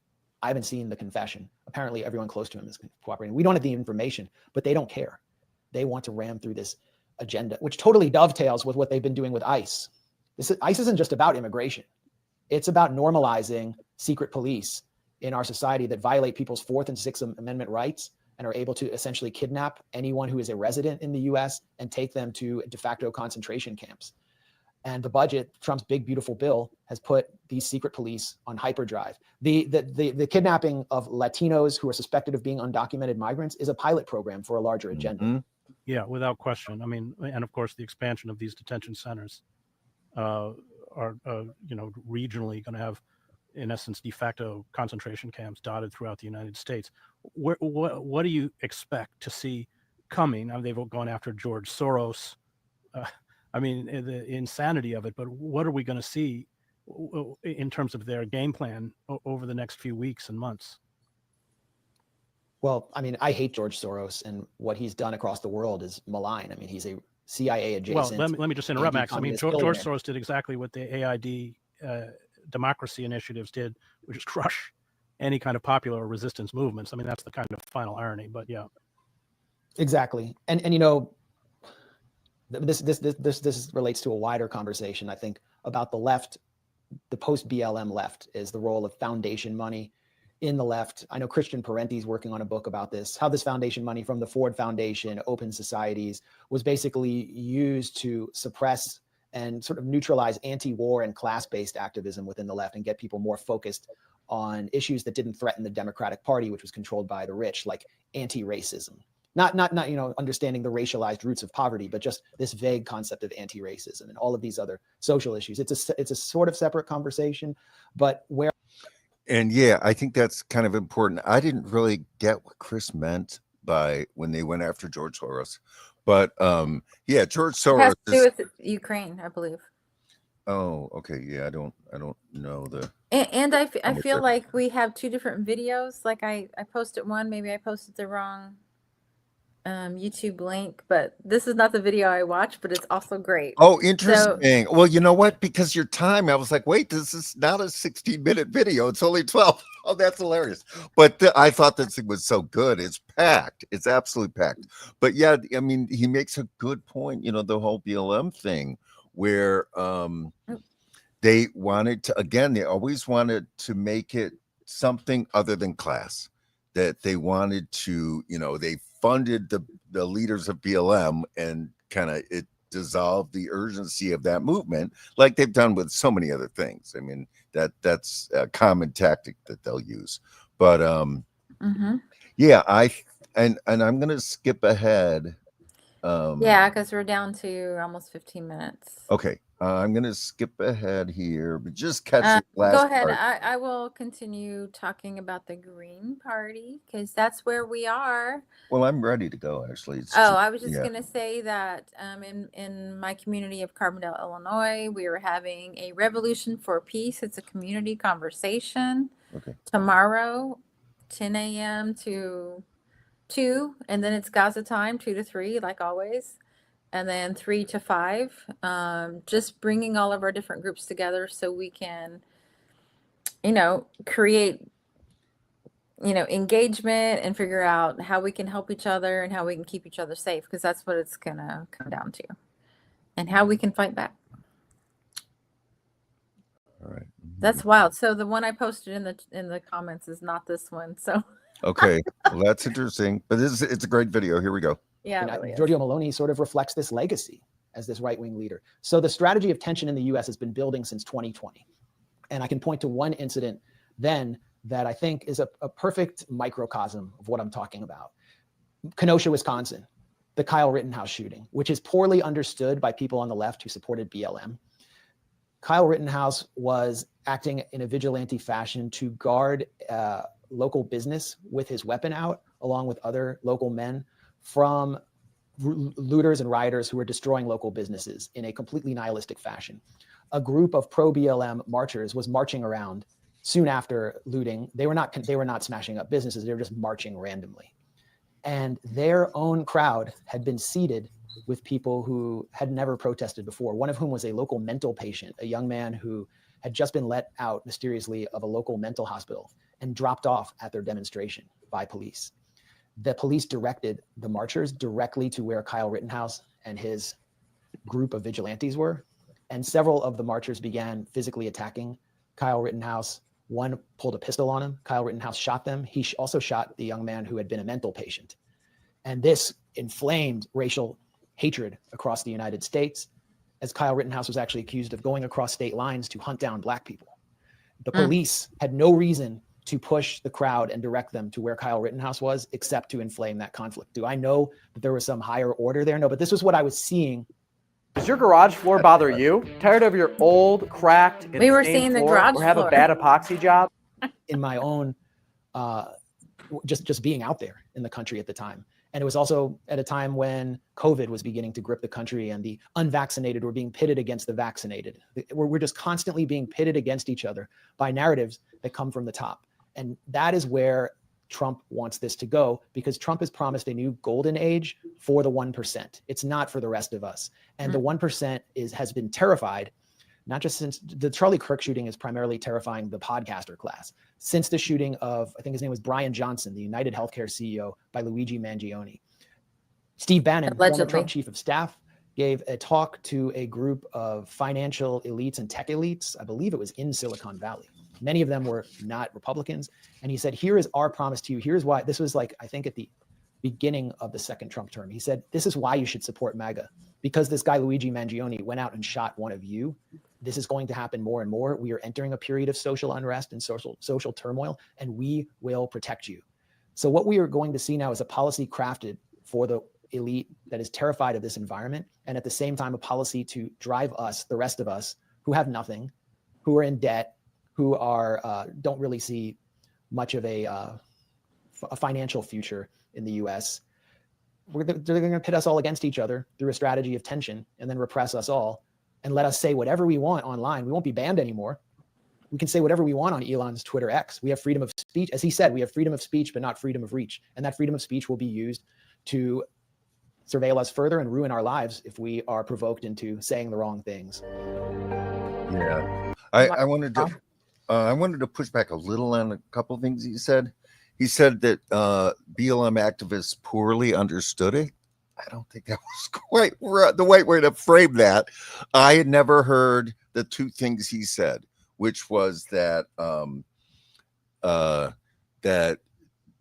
I haven't seen the confession. Apparently everyone close to him is cooperating. We don't have the information, but they don't care. They want to ram through this agenda, which totally dovetails with what they've been doing with ICE. ICE isn't just about immigration. It's about normalizing secret police in our society that violate people's 4th and 6th Amendment rights and are able to essentially kidnap anyone who is a resident in the US and take them to de facto concentration camps. And the budget, Trump's big, beautiful bill, has put these secret police on hyperdrive. The kidnapping of Latinos who are suspected of being undocumented migrants is a pilot program for a larger agenda. Yeah, without question. I mean, and of course, the expansion of these detention centers are, regionally going to have, in essence, de facto concentration camps dotted throughout the United States. What do you expect to see coming? I mean, they've gone after George Soros. I mean, the insanity of it, but what are we going to see in terms of their game plan over the next few weeks and months? Well, I mean, I hate George Soros, and what he's done across the world is malign. I mean, he's a CIA adjacent. Well, let me just interrupt, Max. I mean, George Soros did exactly what the AID democracy initiatives did, which is crush any kind of popular resistance movements. I mean, that's the kind of final irony, but yeah. Exactly. And this relates to a wider conversation, I think, about the left. The post-BLM left is the role of foundation money in the left. I know Christian Parenti's working on a book about this, how this foundation money from the Ford Foundation, Open Societies, was basically used to suppress and sort of neutralize anti-war and class-based activism within the left and get people more focused on issues that didn't threaten the Democratic Party, which was controlled by the rich, like anti-racism. Not understanding the racialized roots of poverty, but just this vague concept of anti-racism and all of these other social issues. It's a sort of separate conversation, but where. And yeah, I think that's kind of important. I didn't really get what Chris meant by when they went after George Soros, but yeah, George Soros has to do with Ukraine, I believe. Oh, okay. Yeah, I don't know the. And I feel like we have two different videos. Like I posted one, maybe I posted the wrong YouTube link, but this is not the video I watched, but it's also great. Oh, interesting. So, well, you know what? Because your time, I was like, wait, this is not a 16-minute video. It's only 12. Oh, that's hilarious. But I thought this thing was so good. It's packed. It's absolutely packed. But yeah, I mean, he makes a good point, the whole BLM thing where they wanted to, again, they always wanted to make it something other than class. That they wanted to, they funded the leaders of BLM and kind of it dissolved the urgency of that movement, like they've done with so many other things. I mean, that's a common tactic that they'll use. But yeah, and I'm gonna skip ahead. Yeah, because we're down to almost 15 minutes. Okay. I'm going to skip ahead here, but just catch the last Go ahead. part. I will continue talking about the Green Party because that's where we are. Well, I'm ready to go, actually. I was just going to say that in my community of Carbondale, Illinois, we are having a Revolution for Peace. It's a community conversation tomorrow, 10 a.m. to 2, and then it's Gaza time, 2 to 3, like always. And then 3 to 5, just bringing all of our different groups together so we can, create, engagement and figure out how we can help each other and how we can keep each other safe, because that's what it's going to come down to, and how we can fight back. All right. That's wild. So the one I posted in the comments is not this one. So. Okay. Well, that's interesting, but it's a great video. Here we go. Yeah, it really Giorgio Meloni sort of reflects this legacy as this right-wing leader. So the strategy of tension in the U.S. has been building since 2020. And I can point to one incident then that I think is a perfect microcosm of what I'm talking about. Kenosha, Wisconsin, the Kyle Rittenhouse shooting, which is poorly understood by people on the left who supported BLM. Kyle Rittenhouse was acting in a vigilante fashion to guard local business with his weapon out, along with other local men, from looters and rioters who were destroying local businesses in a completely nihilistic fashion. A group of pro-BLM marchers was marching around soon after looting. They were not smashing up businesses. They were just marching randomly. And their own crowd had been seated with people who had never protested before, one of whom was a local mental patient, a young man who had just been let out mysteriously of a local mental hospital and dropped off at their demonstration by police. The police directed the marchers directly to where Kyle Rittenhouse and his group of vigilantes were. And several of the marchers began physically attacking Kyle Rittenhouse. One pulled a pistol on him. Kyle Rittenhouse shot them. He also shot the young man who had been a mental patient. And this inflamed racial hatred across the United States, as Kyle Rittenhouse was actually accused of going across state lines to hunt down Black people. The police had no reason to push the crowd and direct them to where Kyle Rittenhouse was, except to inflame that conflict. Do I know that there was some higher order there? No, but this was what I was seeing. Does your garage floor bother you? Tired of your old, cracked, and We were stained seeing the floor, garage or have floor. a bad epoxy job? In my own, just being out there in the country at the time. And it was also at a time when COVID was beginning to grip the country and the unvaccinated were being pitted against the vaccinated. We're just constantly being pitted against each other by narratives that come from the top. And that is where Trump wants this to go, because Trump has promised a new golden age for the 1%. It's not for the rest of us. And the 1% has been terrified, not just since the Charlie Kirk shooting is primarily terrifying the podcaster class. Since the shooting of, I think his name was Brian Johnson, the United Healthcare CEO, by Luigi Mangione. Steve Bannon, former Trump chief of staff, gave a talk to a group of financial elites and tech elites. I believe it was in Silicon Valley. Many of them were not Republicans. And he said, here is our promise to you. Here's why. This was like, I think at the beginning of the second Trump term. He said, this is why you should support MAGA. Because this guy, Luigi Mangione, went out and shot one of you. This is going to happen more and more. We are entering a period of social unrest and social turmoil, and we will protect you. So what we are going to see now is a policy crafted for the elite that is terrified of this environment, and at the same time, a policy to drive us, the rest of us, who have nothing, who are in debt, who are don't really see much of a financial future in the U.S. They're going to pit us all against each other through a strategy of tension, and then repress us all and let us say whatever we want online. We won't be banned anymore. We can say whatever we want on Elon's Twitter X. We have freedom of speech. As he said, we have freedom of speech, but not freedom of reach. And that freedom of speech will be used to surveil us further and ruin our lives if we are provoked into saying the wrong things. Yeah. I wanted to push back a little on a couple of things he said. He said that BLM activists poorly understood it. I don't think that was quite the right way to frame that. I had never heard the two things he said, which was that that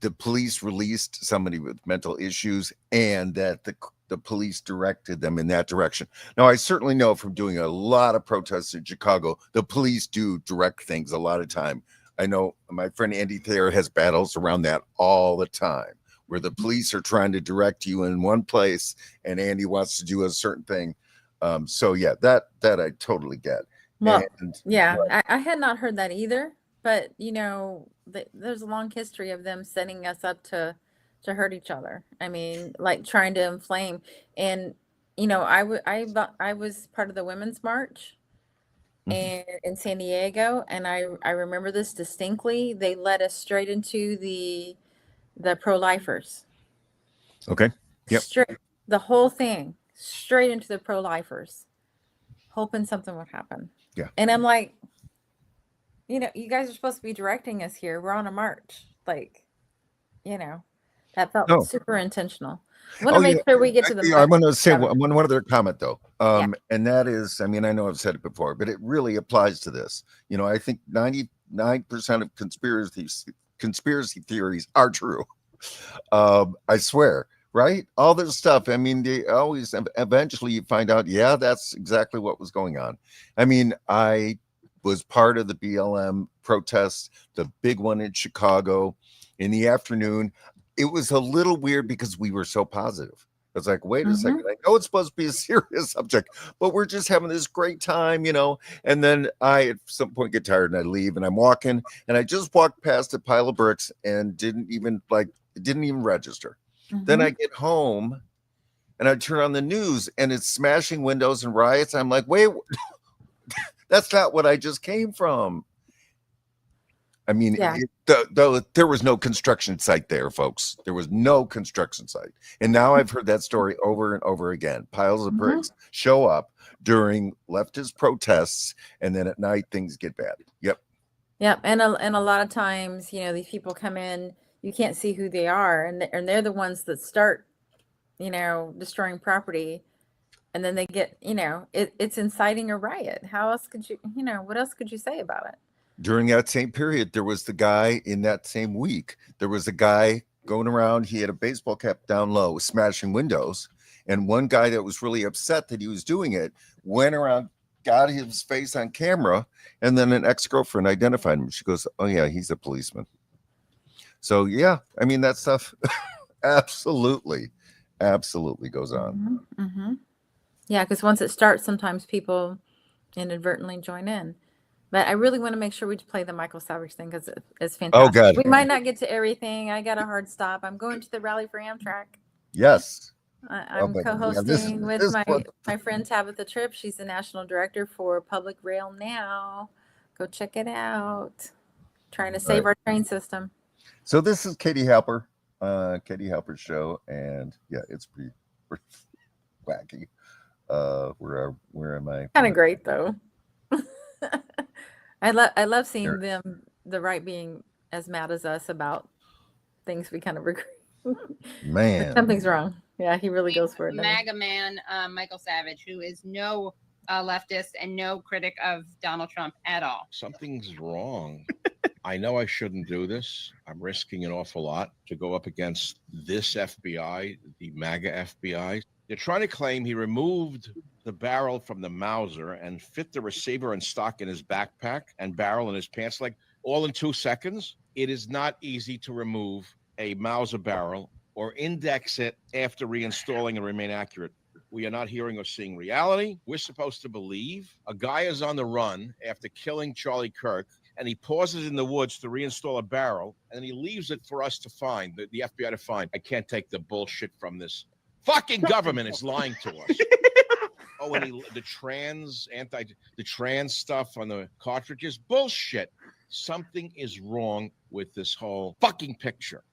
the police released somebody with mental issues, and that the police directed them in that direction. Now, I certainly know from doing a lot of protests in Chicago, the police do direct things a lot of time. I know my friend Andy Thayer has battles around that all the time, where the police are trying to direct you in one place and Andy wants to do a certain thing. So yeah, that I totally get. Well, and, yeah, I had not heard that either, but you know, there's a long history of them setting us up to hurt each other. I mean, like trying to inflame. And you know, I was part of the Women's March and in San Diego, and I remember this distinctly. They led us straight into the pro-lifers. Okay. Yep. Straight, the whole thing straight into the pro-lifers, hoping something would happen. Yeah. And I'm like, you know, you guys are supposed to be directing us here. We're on a march. Like, you know, that felt super intentional. I want to make sure we get to the. I want to say one other comment though, and that is, I mean, I know I've said it before, but it really applies to this. You know, I think 99% of conspiracy theories are true. I swear, right? All this stuff. I mean, they always eventually you find out, yeah, that's exactly what was going on. I mean, I was part of the BLM protests, the big one in Chicago in the afternoon. It was a little weird because we were so positive. It's like, wait a second, I know it's supposed to be a serious subject, but we're just having this great time, you know. And then I at some point get tired and I leave, and I'm walking, and I just walked past a pile of bricks and didn't even register. Then I get home and I turn on the news and it's smashing windows and riots. I'm like, wait, that's not what I just came from. I mean, there was no construction site there, folks. There was no construction site. And now I've heard that story over and over again. Piles of bricks show up during leftist protests, and then at night things get bad. Yep. Yep. And a lot of times, you know, these people come in, you can't see who they are, and they're the ones that start, you know, destroying property. And then they get, you know, it's inciting a riot. How else could you, you know, what else could you say about it? During that same period, there was the guy in that same week. There was a guy going around. He had a baseball cap down low, smashing windows. And one guy that was really upset that he was doing it went around, got his face on camera, and then an ex-girlfriend identified him. She goes, "Oh yeah, he's a policeman." So yeah, I mean that stuff absolutely goes on. Mm-hmm. Yeah, because once it starts, sometimes people inadvertently join in. But I really want to make sure we play the Michael Savage thing because it's fantastic. Oh, God. We might not get to everything. I got a hard stop. I'm going to the rally for Amtrak. Yes. I'm co-hosting with my friend Tabitha Tripp. She's the national director for Public Rail Now. Go check it out. Trying to save our train system. So this is Katie Halper, Halper's show, and yeah, it's pretty wacky. Where am I? Kind of great though. I love seeing them, the right, being as mad as us about things we kind of agree. Man, something's wrong. Yeah, he really goes for it. MAGA man, Michael Savage, who is no leftist and no critic of Donald Trump at all. Something's wrong. I know I shouldn't do this. I'm risking an awful lot to go up against this FBI, the MAGA FBI. They're trying to claim he removed the barrel from the Mauser and fit the receiver and stock in his backpack and barrel in his pants leg all in 2 seconds. It is not easy to remove a Mauser barrel or index it after reinstalling and remain accurate. We are not hearing or seeing reality. We're supposed to believe a guy is on the run after killing Charlie Kirk, and he pauses in the woods to reinstall a barrel, and he leaves it for us to find, the FBI to find. I can't take the bullshit from this fucking government. It's lying to us. Oh, and the trans stuff on the cartridges, bullshit. Something is wrong with this whole fucking picture.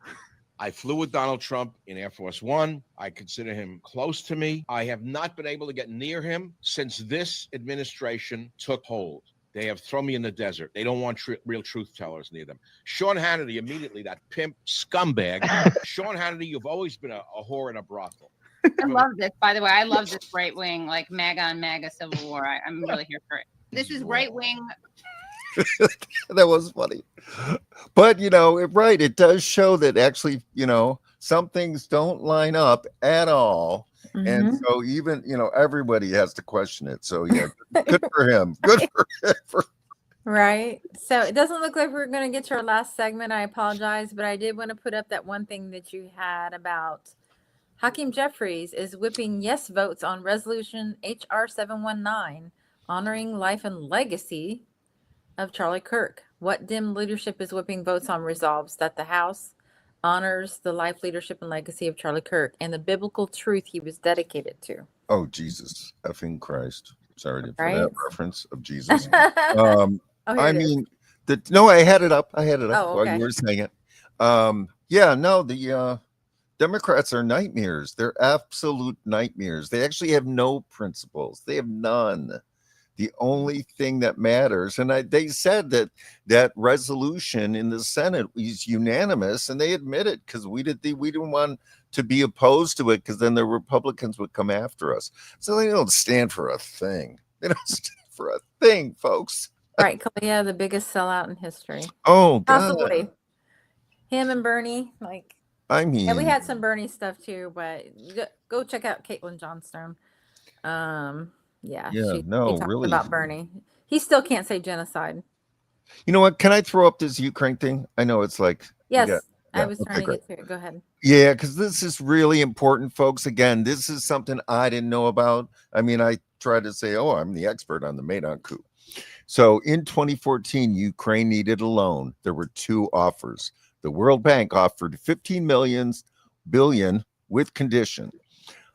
I flew with Donald Trump in Air Force One. I consider him close to me. I have not been able to get near him since this administration took hold. They have thrown me in the desert. They don't want real truth tellers near them. Sean Hannity, immediately, that pimp scumbag. Sean Hannity, you've always been a whore in a brothel. I love this, by the way. I love this right wing, like MAGA on MAGA Civil War. I'm really here for it. This is right wing. That was funny. But, right, it does show that actually, some things don't line up at all. Mm-hmm. And so even, everybody has to question it. So, yeah, good for him. Good for him. Right. So it doesn't look like we're going to get to our last segment. I apologize, but I did want to put up that one thing that you had about Hakeem Jeffries is whipping yes votes on resolution HR 719, honoring life and legacy of Charlie Kirk. What dim leadership is whipping votes on resolves that the House honors the life, leadership, and legacy of Charlie Kirk and the biblical truth he was dedicated to. Oh, Jesus effing Christ. Sorry for that reference of Jesus. I mean, I had it up. While you were saying it. The Democrats are nightmares. They're absolute nightmares. They actually have no principles. They have none. The only thing that matters, and they said that resolution in the Senate was unanimous, and they admit it because we didn't want to be opposed to it because then the Republicans would come after us. So they don't stand for a thing. They don't stand for a thing, folks. Right, Kalia, the biggest sellout in history. Oh, God. Possibly. Him and Bernie, I mean, yeah, we had some Bernie stuff too, but go check out Caitlin Johnstone. She really about Bernie. He still can't say genocide. You know what? Can I throw up this Ukraine thing? I know it's like yes. I was trying to get to it. Go ahead. Yeah, because this is really important, folks. Again, this is something I didn't know about. I mean, I tried to say, oh, I'm the expert on the Maidan coup. So in 2014, Ukraine needed a loan. There were two offers. The World Bank offered $15 billion with condition.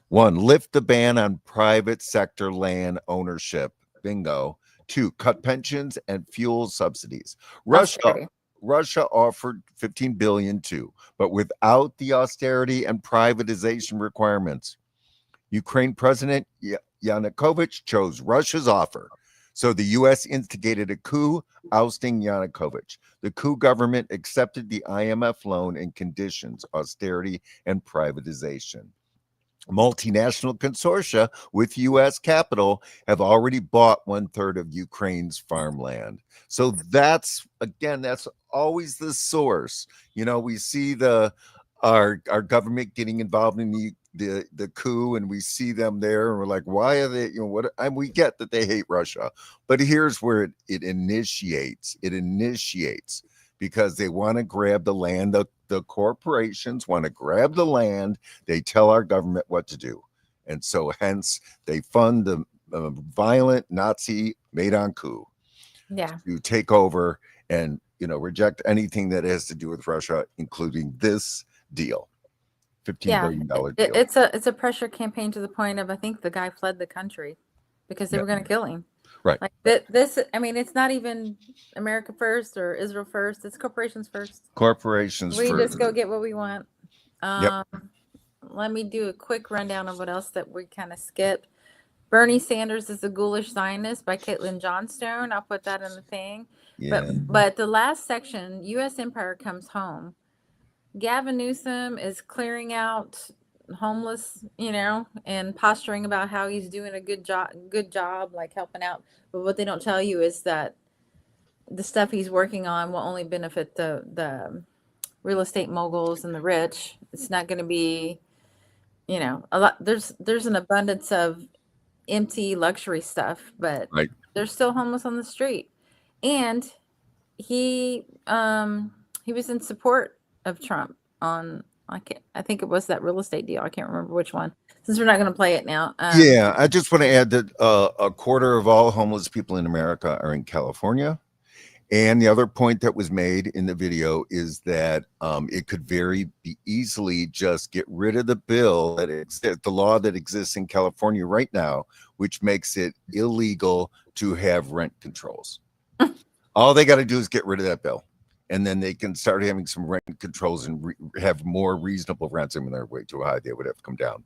1, lift the ban on private sector land ownership. Bingo. 2, cut pensions and fuel subsidies. Russia offered $15 billion too, but without the austerity and privatization requirements. Ukraine President Yanukovych chose Russia's offer. So the U.S. instigated a coup, ousting Yanukovych. The coup government accepted the IMF loan and conditions, austerity and privatization. multinational consortia with U.S. capital have already bought 1/3 of Ukraine's farmland. So that's always the source. You know, we see our government getting involved in the coup, and we see them there, and we're like, why are they? You know what? And we get that they hate Russia, but here's where it initiates. It initiates because they want to grab the land. The corporations want to grab the land. They tell our government what to do. And so hence they fund the violent Nazi Maidan coup to take over and, you know, reject anything that has to do with Russia, including this deal. $15 billion deal. It's a pressure campaign to the point of, I think the guy fled the country because they were going to kill him. Right. Like this, I mean, it's not even America first or Israel first. It's corporations first. Corporations we first. Just go get what we want. Let me do a quick rundown of what else that we kind of skipped. Bernie Sanders is a Ghoulish Zionist by Caitlin Johnstone. I'll put that in the thing. Yeah. But the last section, U.S. Empire comes home. Gavin Newsom is clearing out homeless, you know, and posturing about how he's doing a good job, like helping out. But what they don't tell you is that the stuff he's working on will only benefit the real estate moguls and the rich. It's not going to be, you know, a lot. There's an abundance of empty luxury stuff, but there's still homeless on the street. And he was in support of Trump on, I think it was that real estate deal. I can't remember which one, since we're not going to play it now. Yeah, I just want to add that a quarter of all homeless people in America are in California. And the other point that was made in the video is that it could very easily just get rid of the bill that exists, the law that exists in California right now, which makes it illegal to have rent controls. All they got to do is get rid of that bill. And then they can start having some rent controls and have more reasonable rents. I mean, they're way too high. They would have to come down.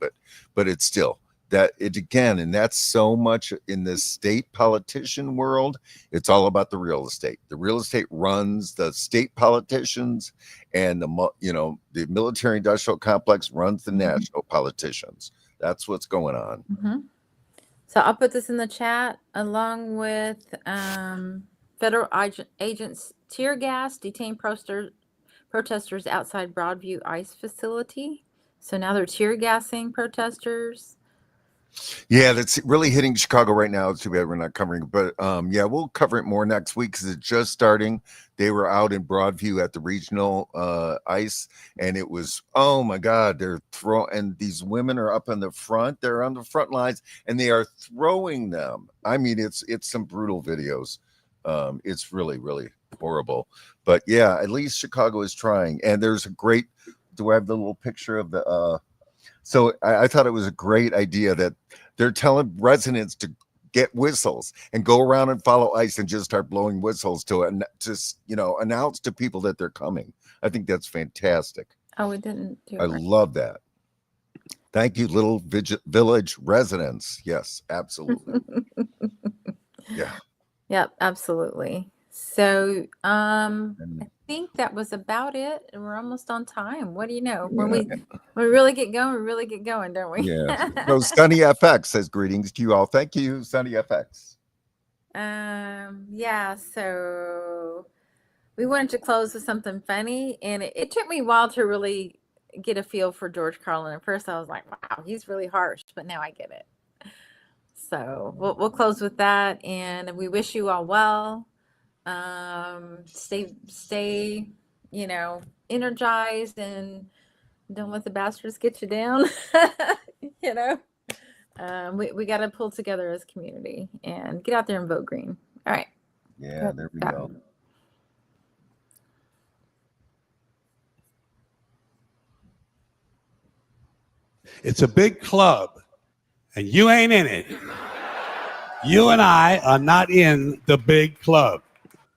But it's still that it again, and that's so much in the state politician world. It's all about the real estate. The real estate runs the state politicians, and the military industrial complex runs the national politicians. That's what's going on. Mm-hmm. So I'll put this in the chat along with federal agents tear gas detained protesters outside Broadview ICE facility. So now they're tear gassing protesters. Yeah, that's really hitting Chicago right now. It's too bad we're not covering it, but yeah, we'll cover it more next week because it's just starting. They were out in Broadview at the regional ICE, and it was, oh my God, they're throwing, and these women are up in the front. They're on the front lines, and they are throwing them. I mean, it's some brutal videos. It's really, really horrible. But yeah, at least Chicago is trying. And there's a great, do I have the little picture of the, so I thought it was a great idea that they're telling residents to get whistles and go around and follow ICE and just start blowing whistles to just, announce to people that they're coming. I think that's fantastic. Oh, we didn't do I love that. Thank you, little village residents. Yes, absolutely. Yeah. Yep, absolutely. So I think that was about it, and we're almost on time. What do you know? When we really get going, we really get going, don't we? Yeah. So Sunny FX says greetings to you all. Thank you, Sunny FX. Yeah, so we wanted to close with something funny, and it took me a while to really get a feel for George Carlin. At first I was like, wow, he's really harsh, but now I get it. So we'll close with that, and we wish you all well. Stay, energized, and don't let the bastards get you down. We got to pull together as a community and get out there and vote green. All right. Yeah, there we go. It's a big club, and you ain't in it. You and I are not in the big club.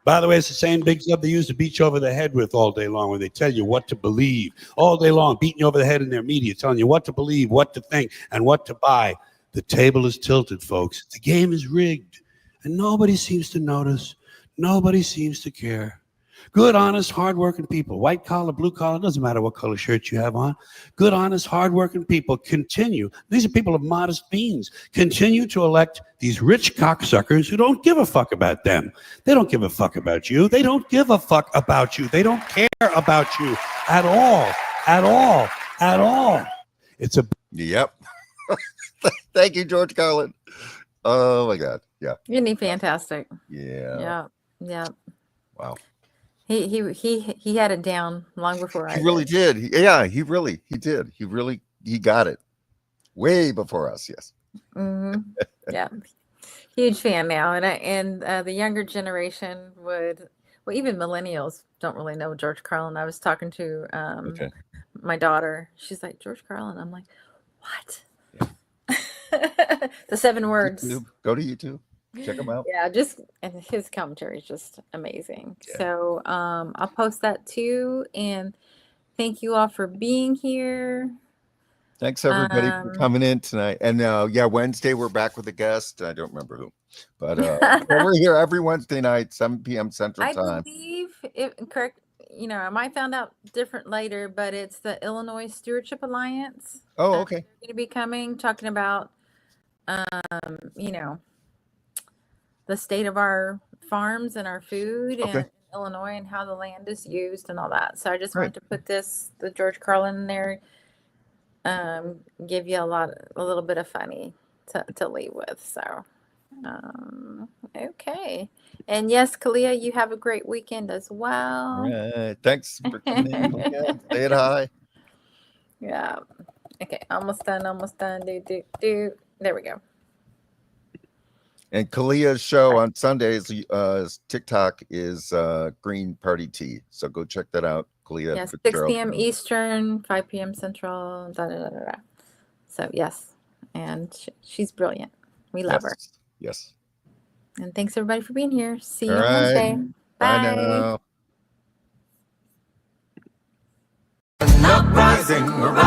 By the way, it's the same big club they used to beat you over the head with all day long when they tell you what to believe. All day long, beating you over the head in their media, telling you what to believe, what to think, and what to buy. The table is tilted, folks. The game is rigged, and nobody seems to notice. Nobody seems to care. Good, honest, hardworking people, white collar, blue collar, doesn't matter what color shirt you have on. Good, honest, hardworking people continue. These are people of modest means. Continue to elect these rich cocksuckers who don't give a fuck about them. They don't give a fuck about you. They don't give a fuck about you. They don't care about you at all, at all, at all. It's a... Yep. Thank you, George Carlin. Oh my God. Yeah. Isn't he fantastic? Yeah. Yeah. Yeah. Wow. He had it down long before I He really did. He did. He got it way before us. Yes. Mm-hmm. Yeah. Huge fan now. And the younger generation would, well, even millennials don't really know George Carlin. I was talking to my daughter. She's like, George Carlin. I'm like, what? Yeah. The 7 words. YouTube. Go to YouTube. Check him out. Yeah, and his commentary is just amazing. Yeah. So I'll post that too. And thank you all for being here. Thanks everybody for coming in tonight. And Wednesday we're back with a guest. I don't remember who, but we're here every Wednesday night, 7 p.m. Central Time. I believe correct. I might find out different later, but it's the Illinois Stewardship Alliance. Oh, okay. They're going to be coming, talking about the state of our farms and our food in Illinois and how the land is used and all that. So I just wanted to put the George Carlin in there, give you a little bit of funny to leave with. So, okay. And yes, Kalia, you have a great weekend as well. All right. Thanks for coming in. Say it hi. Yeah. Okay. Almost done. Do. There we go. And Kalia's show on Sundays, TikTok is Green Party Tea. So go check that out, Kalia. Yes, 6 p.m. Eastern, 5 p.m. Central. So yes, and she's brilliant. We love her. Yes. And thanks everybody for being here. See you on Wednesday. Bye now. An uprising around